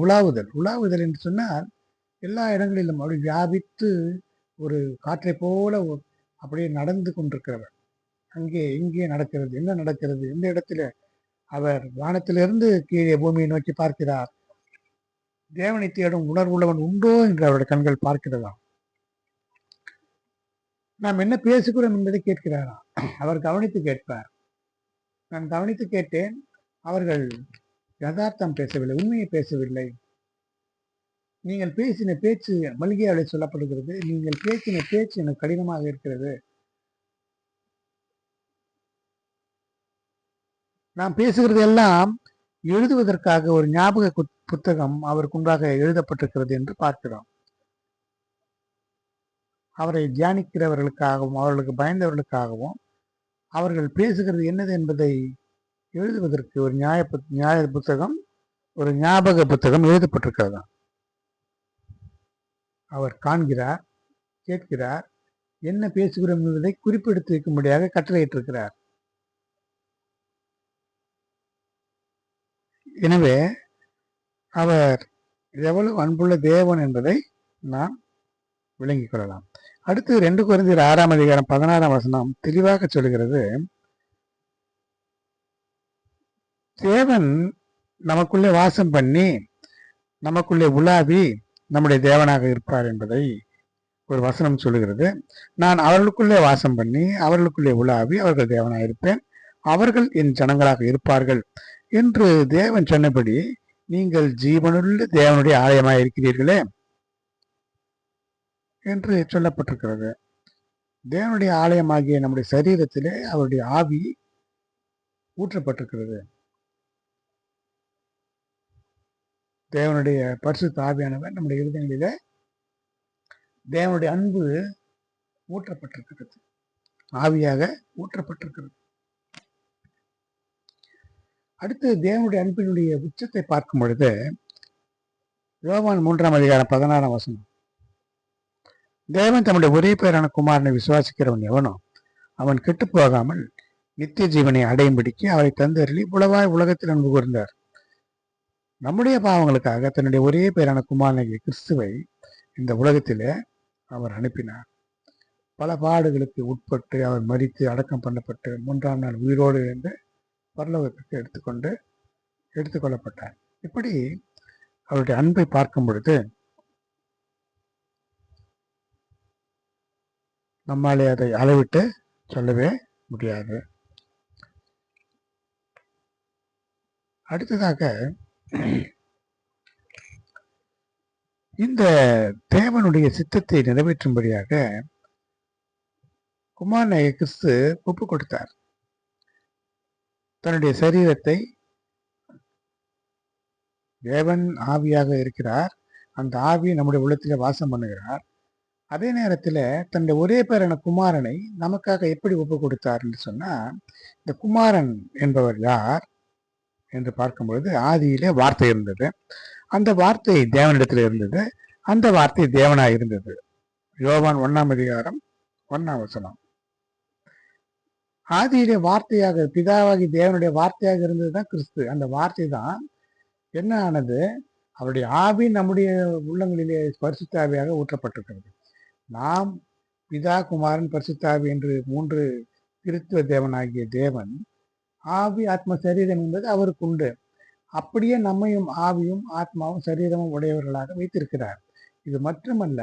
உலாவுதல் என்று சொன்னால் எல்லா இடங்களிலும் அப்படி வியாபித்து ஒரு காற்றை போல அப்படியே நடந்து கொண்டிருக்கிறவர். அங்கே இங்கே நடக்கிறது, என்ன நடக்கிறது, எந்த இடத்துல அவர் வானத்திலிருந்து கீழே பூமியை நோக்கி பார்க்கிறார். தேவனை தேடும் உணர்வுள்ளவன் உண்டோ என்று அவருடைய கண்கள் பார்க்கிறதா. நாம் என்ன பேசுகிறோம் என்பதை கேட்கிறாராம். அவர் கவனித்து கேட்பார். நான் கவனித்து கேட்டேன், அவர்கள் யதார்த்தம் பேசவில்லை, உண்மையை பேசவில்லை. நீங்கள் பேசின பேச்சு மல்கியாவிலே சொல்லப்படுகிறது, நீங்கள் பேசின பேச்சு எனக்கு கடினமாக இருக்கிறது. நாம் பேசுகிறது எல்லாம் எழுதுவதற்காக ஒரு ஞாபக புத்தகம் அவருக்கு உண்டாக எழுதப்பட்டிருக்கிறது என்று பார்க்கிறோம். அவரை தியானிக்கிறவர்களுக்காகவும் அவர்களுக்கு பயந்தவர்களுக்காகவும் அவர்கள் பேசுகிறது என்னது என்பதை எழுதுவதற்கு ஒரு நியாய புத்தகம், ஒரு ஞாபக புத்தகம் எழுதப்பட்டிருக்கிறதா. அவர் காண்கிறார், கேட்கிறார், என்ன பேசுகிறோம் என்பதை குறிப்பெடுத்து வைக்கும்படியாக கட்டளையிட்டிருக்கிறார். எனவே அவர் எவ்வளவு அன்புள்ள தேவன் என்பதை நாம் விளங்கிக் கொள்ளலாம். அடுத்து 2 கொரிந்தியர் 6:16 தெளிவாக சொல்கிறது, தேவன் நமக்குள்ளே வாசம் பண்ணி நமக்குள்ளே உலாவி நம்முடைய தேவனாக இருப்பார் என்பதை ஒரு வசனம் சொல்லுகிறது. நான் அவர்களுக்குள்ளே வாசம் பண்ணி அவர்களுக்குள்ளே உலாவி அவர்கள் தேவனாக இருப்பேன், அவர்கள் என் ஜனங்களாக இருப்பார்கள் என்று தேவன் சொன்னபடி நீங்கள் ஜீவனுள்ள தேவனுடைய ஆலயமாக இருக்கிறீர்களே என்று சொல்லப்பட்டிருக்கிறது. தேவனுடைய ஆலயமாகிய நம்முடைய சரீரத்திலே அவருடைய ஆவி ஊற்றப்பட்டிருக்கிறது. தேவனுடைய பரிசுத்த ஆவியானவர் நம்முடைய இருதயங்களிலே தேவனுடைய அன்பு ஊற்றப்பட்டிருக்கிறது, ஆவியாக ஊற்றப்பட்டிருக்கிறது. அடுத்து தேவனுடைய அன்பினுடைய உச்சத்தை பார்க்கும் பொழுது யோவான் 3:16 தேவன் தம்முடைய ஒரே பேரான குமாரனை விசுவாசிக்கிறவன் எவனோ அவன் கெட்டு போகாமல் நித்திய ஜீவனை அடையும்படிக்கு அவரை தந்தருளி உளவாய் உலகத்தில் அன்பு கூர்ந்தார். நம்முடைய பாவங்களுக்காக தன்னுடைய ஒரே பேரான குமாரனாகிய கிறிஸ்துவை இந்த உலகத்திலே அவர் அனுப்பினார். பல பாடுகளுக்கு உட்பட்டு அவர் மரித்து அடக்கம் பண்ணப்பட்டு 3ஆம் நாள் உயிரோடு இருந்து பரலோகத்துக்கு எடுத்துக்கொள்ளப்பட்டார். இப்படி அவருடைய அன்பை பார்க்கும் பொழுது நம்மாலே அதை அளவிட்டு சொல்லவே முடியாது. அடுத்ததாக இந்த தேவனுடைய சித்தத்தை நிறைவேற்றும்படியாக குமாரனாகிய கிறிஸ்து ஒப்பு கொடுத்தார். தன்னுடைய சரீரத்தை, தேவன் ஆவியாக இருக்கிறார், அந்த ஆவி நம்முடைய உள்ளத்திலே வாசம் பண்ணுகிறார். அதே நேரத்தில் தன்னுடைய ஒரே பேரான குமாரனை நமக்காக எப்படி ஒப்பு கொடுத்தார் என்று சொன்னால், இந்த குமாரன் என்பவர் யார் என்று பார்க்கும்பொழுது ஆதியிலே வார்த்தை இருந்தது, அந்த வார்த்தை தேவனிடத்தில் இருந்தது, அந்த வார்த்தை தேவனாய் இருந்தது. யோவான் 1:1 ஆதியிலே வார்த்தையாக பிதாவாகி தேவனுடைய வார்த்தையாக இருந்ததுதான் கிறிஸ்து. அந்த வார்த்தை தான் என்ன ஆனது? அவருடைய ஆவி நம்முடைய உள்ளங்களிலே பரிசுத்த ஆவியாக ஊற்றப்பட்டிருக்கிறது. நாம் பிதா, குமாரன், பரிசுத்த ஆவி என்று 3 திருத்துவ தேவனாகிய தேவன் ஆவி ஆத்ம சரீரம் என்பது அவருக்கு உண்டு. அப்படியே நம்மையும் ஆவியும் ஆத்மாவும் சரீரமும் உடையவர்களாக வைத்திருக்கிறார். இது மட்டுமல்ல,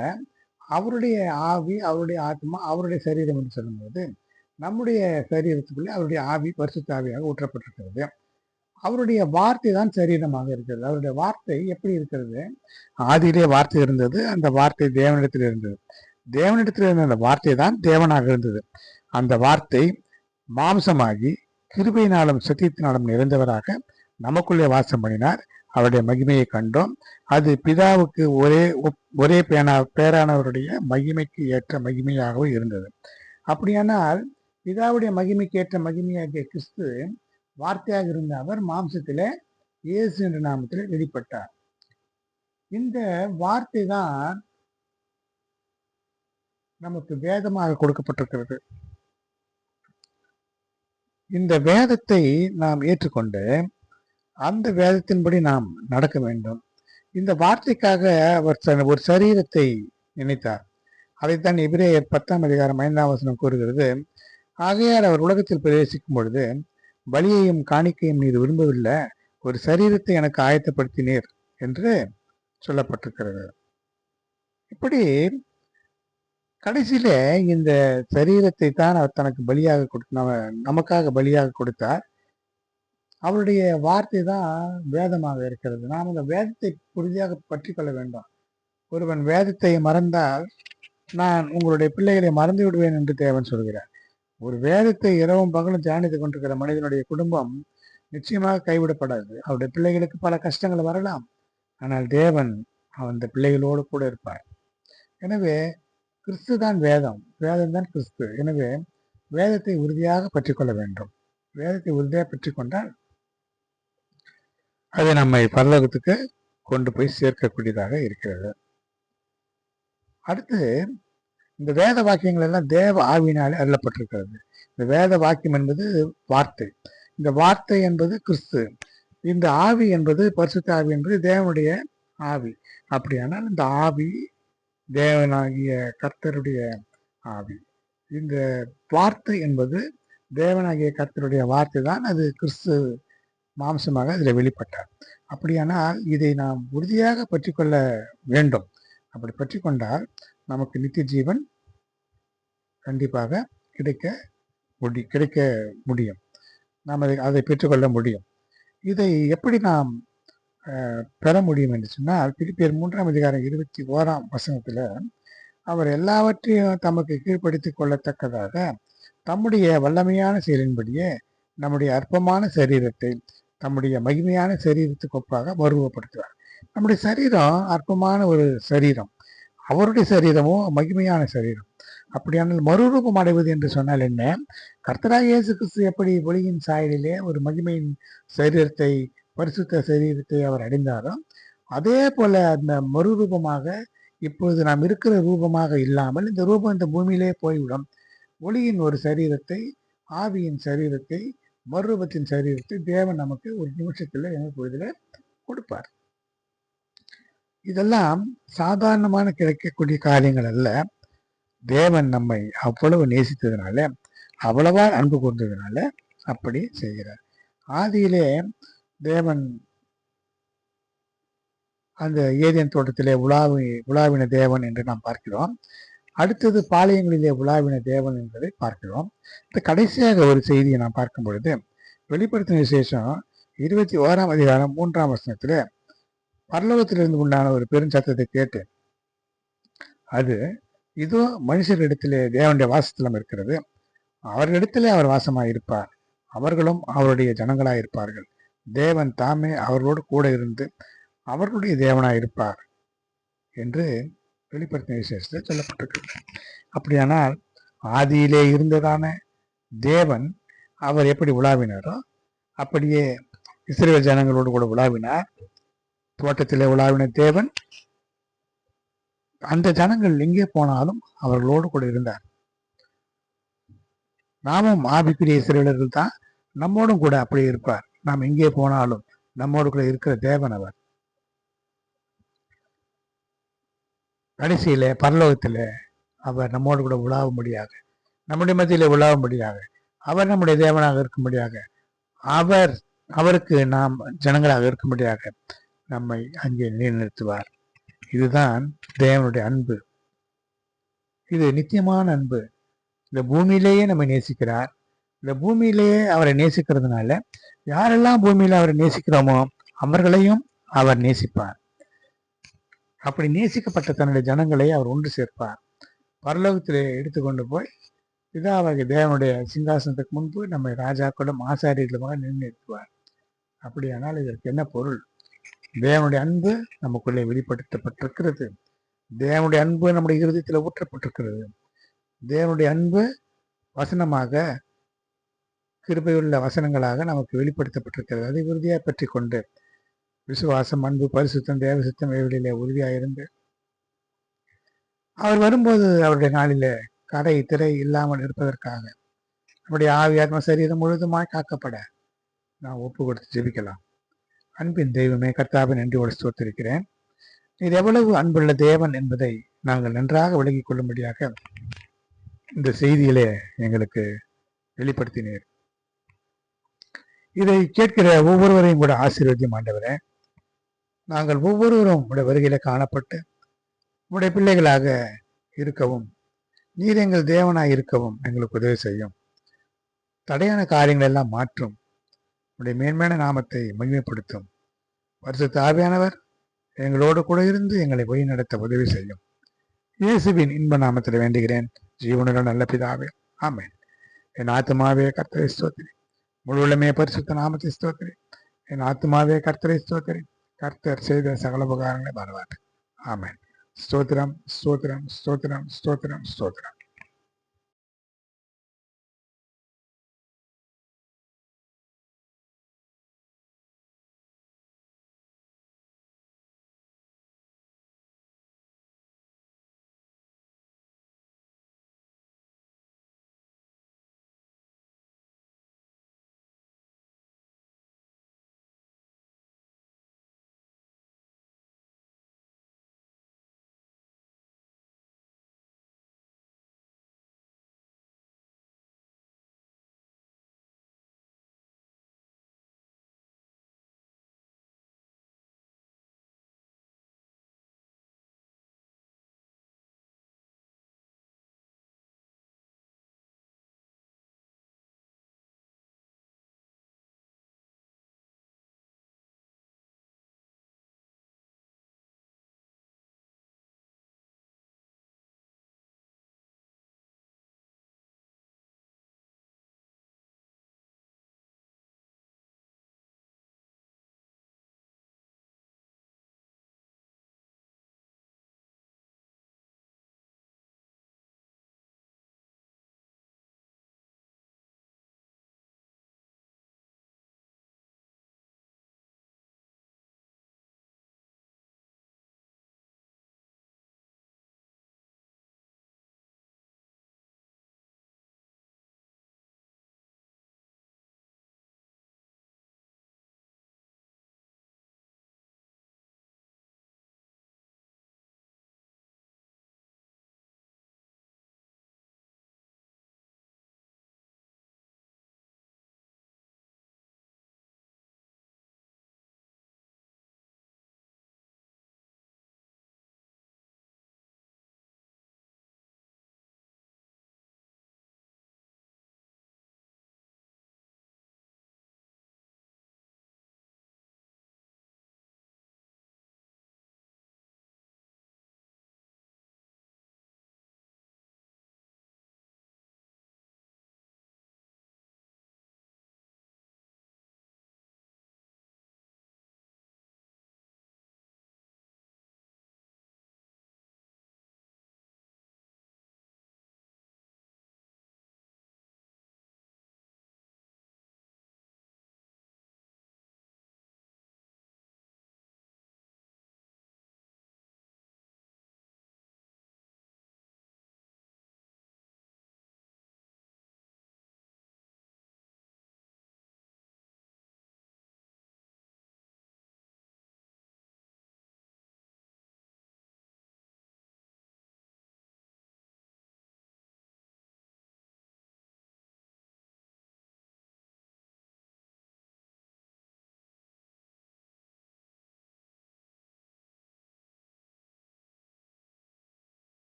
அவருடைய ஆவி, அவருடைய ஆத்மா, அவருடைய சரீரம் என்று சொல்லும்போது நம்முடைய சரீரத்துக்குள்ளே அவருடைய ஆவி பரிசுத்த ஆவியாக ஊற்றப்பட்டிருக்கிறது. அவருடைய வார்த்தை தான் சரீரமாக இருக்கிறது. அவருடைய வார்த்தை எப்படி இருக்கிறது? ஆதியிலே வார்த்தை இருந்தது, அந்த வார்த்தை தேவனிடத்தில் இருந்தது, தேவனிடத்தில் இருந்த அந்த வார்த்தை தான் தேவனாக இருந்தது. அந்த வார்த்தை மாம்சமாகி கிருபையினாலும் சத்தியத்தினாலும் நிறைந்தவராக நமக்குள்ளே வாசம் பண்ணினார். அவருடைய மகிமையை கண்டோம். அது பிதாவுக்கு ஒரே பேரானவருடைய மகிமைக்கு ஏற்ற மகிமையாகவே இருந்தது. அப்படியானால் பிதாவுடைய மகிமைக்கு ஏற்ற மகிமையாகிய கிறிஸ்து வார்த்தையாக இருந்த அவர் மாம்சத்திலே இயேசு என்ற நாமத்திலே வெளிப்பட்டார். இந்த வார்த்தை தான் நமக்கு வேதமாக கொடுக்கப்பட்டிருக்கிறது. இந்த வேதத்தை நாம் ஏற்றுக்கொண்டு அந்த வேதத்தின்படி நாம் நடக்க வேண்டும். இந்த வார்த்தைக்காக அவர் ஒரு சரீரத்தை நினைத்தார். அதைத்தான் எபிரேயர் 10:5 கூறுகிறது. ஆகையால் அவர் உலகத்தில் பிரவேசிக்கும் பொழுது பலியையும் காணிக்கையும் நீர் விரும்பவில்லை, ஒரு சரீரத்தை எனக்கு ஆயத்தப்படுத்தினீர் என்று சொல்லப்பட்டிருக்கிறது. இப்படி கடைசியில இந்த சரீரத்தை தான் அவர் தனக்கு பலியாக நமக்காக பலியாக கொடுத்தார். அவருடைய வார்த்தை தான் வேதமாக இருக்கிறது. நாம் அந்த வேதத்தை உறுதியாக பற்றி கொள்ள வேண்டும். ஒருவன் வேதத்தை மறந்தால் நான் உங்களுடைய பிள்ளைகளை மறந்து விடுவேன் என்று தேவன் சொல்கிறார். ஒரு வேதத்தை இரவும் பகலும் தியானித்துக் கொண்டிருக்கிற மனிதனுடைய குடும்பம் நிச்சயமாக கைவிடப்படாது. அவருடைய பிள்ளைகளுக்கு பல கஷ்டங்கள் வரலாம், ஆனால் தேவன் அந்த பிள்ளைகளோடு கூட இருப்பார். எனவே கிறிஸ்து தான் வேதம், வேதம் தான் கிறிஸ்து. எனவே வேதத்தை உறுதியாக பற்றி கொள்ள வேண்டும். வேதத்தை உறுதியாக பற்றி கொண்டால் அது நம்மை பரலோகத்துக்கு கொண்டு போய் சேர்க்கக்கூடியதாக இருக்கிறது. அடுத்து, இந்த வேத வாக்கியங்கள் எல்லாம் தேவ ஆவியினாலே அருளப்பட்டிருக்கிறது. இந்த வேத வாக்கியம் என்பது வார்த்தை, இந்த வார்த்தை என்பது கிறிஸ்து, இந்த ஆவி என்பது பரிசுத்த ஆவி என்பது தேவனுடைய ஆவி. அப்படியானால் இந்த ஆவி தேவனாகிய கர்த்தருடைய ஆவி. இந்த வார்த்தை என்பது தேவனாகிய கர்த்தருடைய வார்த்தை தான். அது கிறிஸ்து மாம்சமாக அதில் வெளிப்பட்டார். அப்படியானால் இதை நாம் உறுதியாக பற்றி கொள்ள வேண்டும். அப்படி பற்றி கொண்டால் நமக்கு நித்திய ஜீவன் கண்டிப்பாக கிடைக்க முடியும். நாம் அதை பெற்றுக்கொள்ள முடியும். இதை எப்படி நாம் பெற முடியும் என்று சொன்னால், பிலிப்பியர் 3:21 அவர் எல்லாவற்றையும் தமக்கு கீழ்ப்படுத்திக் கொள்ளத்தக்கதாக தம்முடைய வல்லமையான செயலின்படியே நம்முடைய அற்பமான சரீரத்தை தம்முடைய மகிமையான சரீரத்துக்கு ஒப்பாக மறுரூபப்படுத்துவார். நம்முடைய சரீரம் அற்பமான ஒரு சரீரம், அவருடைய சரீரமோ மகிமையான சரீரம். அப்படியானால் மறுரூபம் அடைவது என்று சொன்னால் என்ன? கர்த்தராகிய இயேசு கிறிஸ்து எப்படி ஒளியின் சாயலிலே ஒரு மகிமையின் சரீரத்தை, பரிசுத்த சரீரத்தை அவர் அடைந்தாரோ, அதே போல அந்த மறுரூபமாக இப்பொழுது நாம் இருக்கிற ரூபமாக இல்லாமல் இந்த ரூபம் இந்த பூமியிலே போய்விடும். ஒளியின் ஒரு சரீரத்தை, ஆவியின் சரீரத்தை, மறுரூபத்தின் சரீரத்தை தேவன் நமக்கு ஒரு நிமிஷத்துல பொழுதுல கொடுப்பார். இதெல்லாம் சாதாரணமான கிடைக்கக்கூடிய காரியங்கள் அல்ல. தேவன் நம்மை அவ்வளவு நேசித்ததுனால, அவ்வளவா அன்பு கூர்ந்ததுனால அப்படி செய்கிறார். ஆதியிலே தேவன் அந்த ஏதேன் தோட்டத்திலே உலாவின தேவன் என்று நாம் பார்க்கிறோம். அடுத்தது பாளையங்களிலே உலாவின தேவன் என்பதை பார்க்கிறோம். இந்த கடைசியாக ஒரு செய்தியை நாம் பார்க்கும் பொழுது, வெளிப்படுத்தின விசேஷம் 21ஆம் அதிகாரம் 3ஆம் வசனத்துல பரலோகத்திலிருந்து உண்டான ஒரு பெருஞ்சத்தத்தை கேட்டேன். அது இதோ மனுஷரிடத்திலே தேவனுடைய வாசஸ்தலம் இருக்கிறது, அவர்களிடத்திலே அவர் வாசமாய் இருப்பார், அவர்களும் அவருடைய ஜனங்களாய் இருப்பார்கள், தேவன் தாமே அவர்களோடு கூட இருந்து அவர்களுடைய தேவனாய் இருப்பார் என்று வெளிப்படுத்தின விசேஷத்தில் சொல்லப்பட்டிருக்கு. அப்படியானால் ஆதியிலே இருந்ததான தேவன் அவர் எப்படி உலாவினாரோ அப்படியே இஸ்ரவேல் ஜனங்களோடு கூட உலாவினார். தோட்டத்திலே உலாவின தேவன் அந்த ஜனங்கள் எங்கே போனாலும் அவர்களோடு கூட இருந்தார். நாமும் ஆவிக்குரிய இஸ்ரவேலர்கள் தான், நம்மோடும் கூட அப்படி இருப்பார். நாம் எங்கே போனாலும் நம்மோடு கூட இருக்கிற தேவன் அவர். கடைசியில பரலோகத்துல அவர் நம்மோடு கூட உலாவும்படியாக, நம்முடைய மத்தியில உலாவும்படியாக, அவர் நம்முடைய தேவனாக இருக்கும்படியாக, அவருக்கு நாம் ஜனங்களாக இருக்கும்படியாக நம்மை அங்கே நிலைநிறுத்துவார். இதுதான் தேவனுடைய அன்பு. இது நித்தியமான அன்பு. இந்த பூமியிலேயே நம்மை நேசிக்கிறார். இந்த பூமியிலேயே அவரை நேசிக்கிறதுனால யாரெல்லாம் பூமியில அவரை நேசிக்கிறோமோ அவர்களையும் அவர் நேசிப்பார். அப்படி நேசிக்கப்பட்ட தன்னுடைய ஜனங்களை அவர் ஒன்று சேர்ப்பார். பரலோகத்திலே எடுத்துக்கொண்டு போய் பிதாவாகிய தேவனுடைய சிங்காசனத்துக்கு முன்பு நம்மை ராஜாக்களும் ஆசாரியர்களுமாக நிர்ணயித்துவார். அப்படியானால் இதற்கு என்ன பொருள்? தேவனுடைய அன்பு நமக்குள்ளே வெளிப்படுத்தப்பட்டிருக்கிறது. தேவனுடைய அன்பு நம்முடைய இருதயத்தில் ஊற்றப்பட்டிருக்கிறது. தேவனுடைய அன்பு வசனமாக, கிருபையுள்ள வசனங்களாக நமக்கு வெளிப்படுத்தப்பட்டிருக்கிறது. அதை உறுதியாக பற்றி கொண்டு விசுவாசம், அன்பு, பரிசுத்தம், தேவசித்தம் இவைகளிலே உறுதியாயிருந்து அவர் வரும்போது அவருடைய நாளிலே கடை திரை இல்லாமல் இருப்பதற்காக நம்முடைய ஆவி, ஆத்ம, சரீரம் முழுதுமாய் காக்கப்பட நான் ஒப்பு கொடுத்து ஜெபிக்கலாம். அன்பின் தெய்வமே, கர்த்தாவை நன்றியோடு ஸ்தோத்திரிக்கிறேன். இது எவ்வளவு அன்புள்ள தேவன் என்பதை நாங்கள் நன்றாக விளங்கிக் கொள்ளும்படியாக இந்த செய்தியிலே எங்களுக்கு வெளிப்படுத்தினீர். இதை கேட்கிற ஒவ்வொருவரையும் கூட ஆசீர்வதியும் ஆண்டவரே. நாங்கள் ஒவ்வொருவரும் உடைய வருகையில காணப்பட்டு உடைய பிள்ளைகளாக இருக்கவும், நீர் எங்கள் தேவனாய் இருக்கவும் எங்களுக்கு உதவி செய்யும். தடையான காரியங்கள் எல்லாம் மாற்றும். உடைய மேன்மையான நாமத்தை மகிமைப்படுத்தும். பரிசுத்த ஆவியானவர் எங்களோடு கூட இருந்து எங்களை வழி நடத்த உதவி செய்யும். இயேசுவின் இன்ப நாமத்தில் வேண்டுகிறேன், ஜீவனுள்ள நல்ல பிதாவே, ஆமென். என் ஆத்துமாவே கர்த்தரை ஸ்தோத்திரி, முழுவதுமே பரிசுத்த நாமத்தை ஸ்தோத்திரி. என் ஆத்துமாவே கர்த்தரை ஸ்தோத்திரி, கர்த்தர் செய்த சகல உபகாரங்களை பாராட்டு. ஆமென். ஸ்தோத்திரம், ஸ்தோத்திரம், ஸ்தோத்திரம், ஸ்தோத்திரம், ஸ்தோத்திரம்.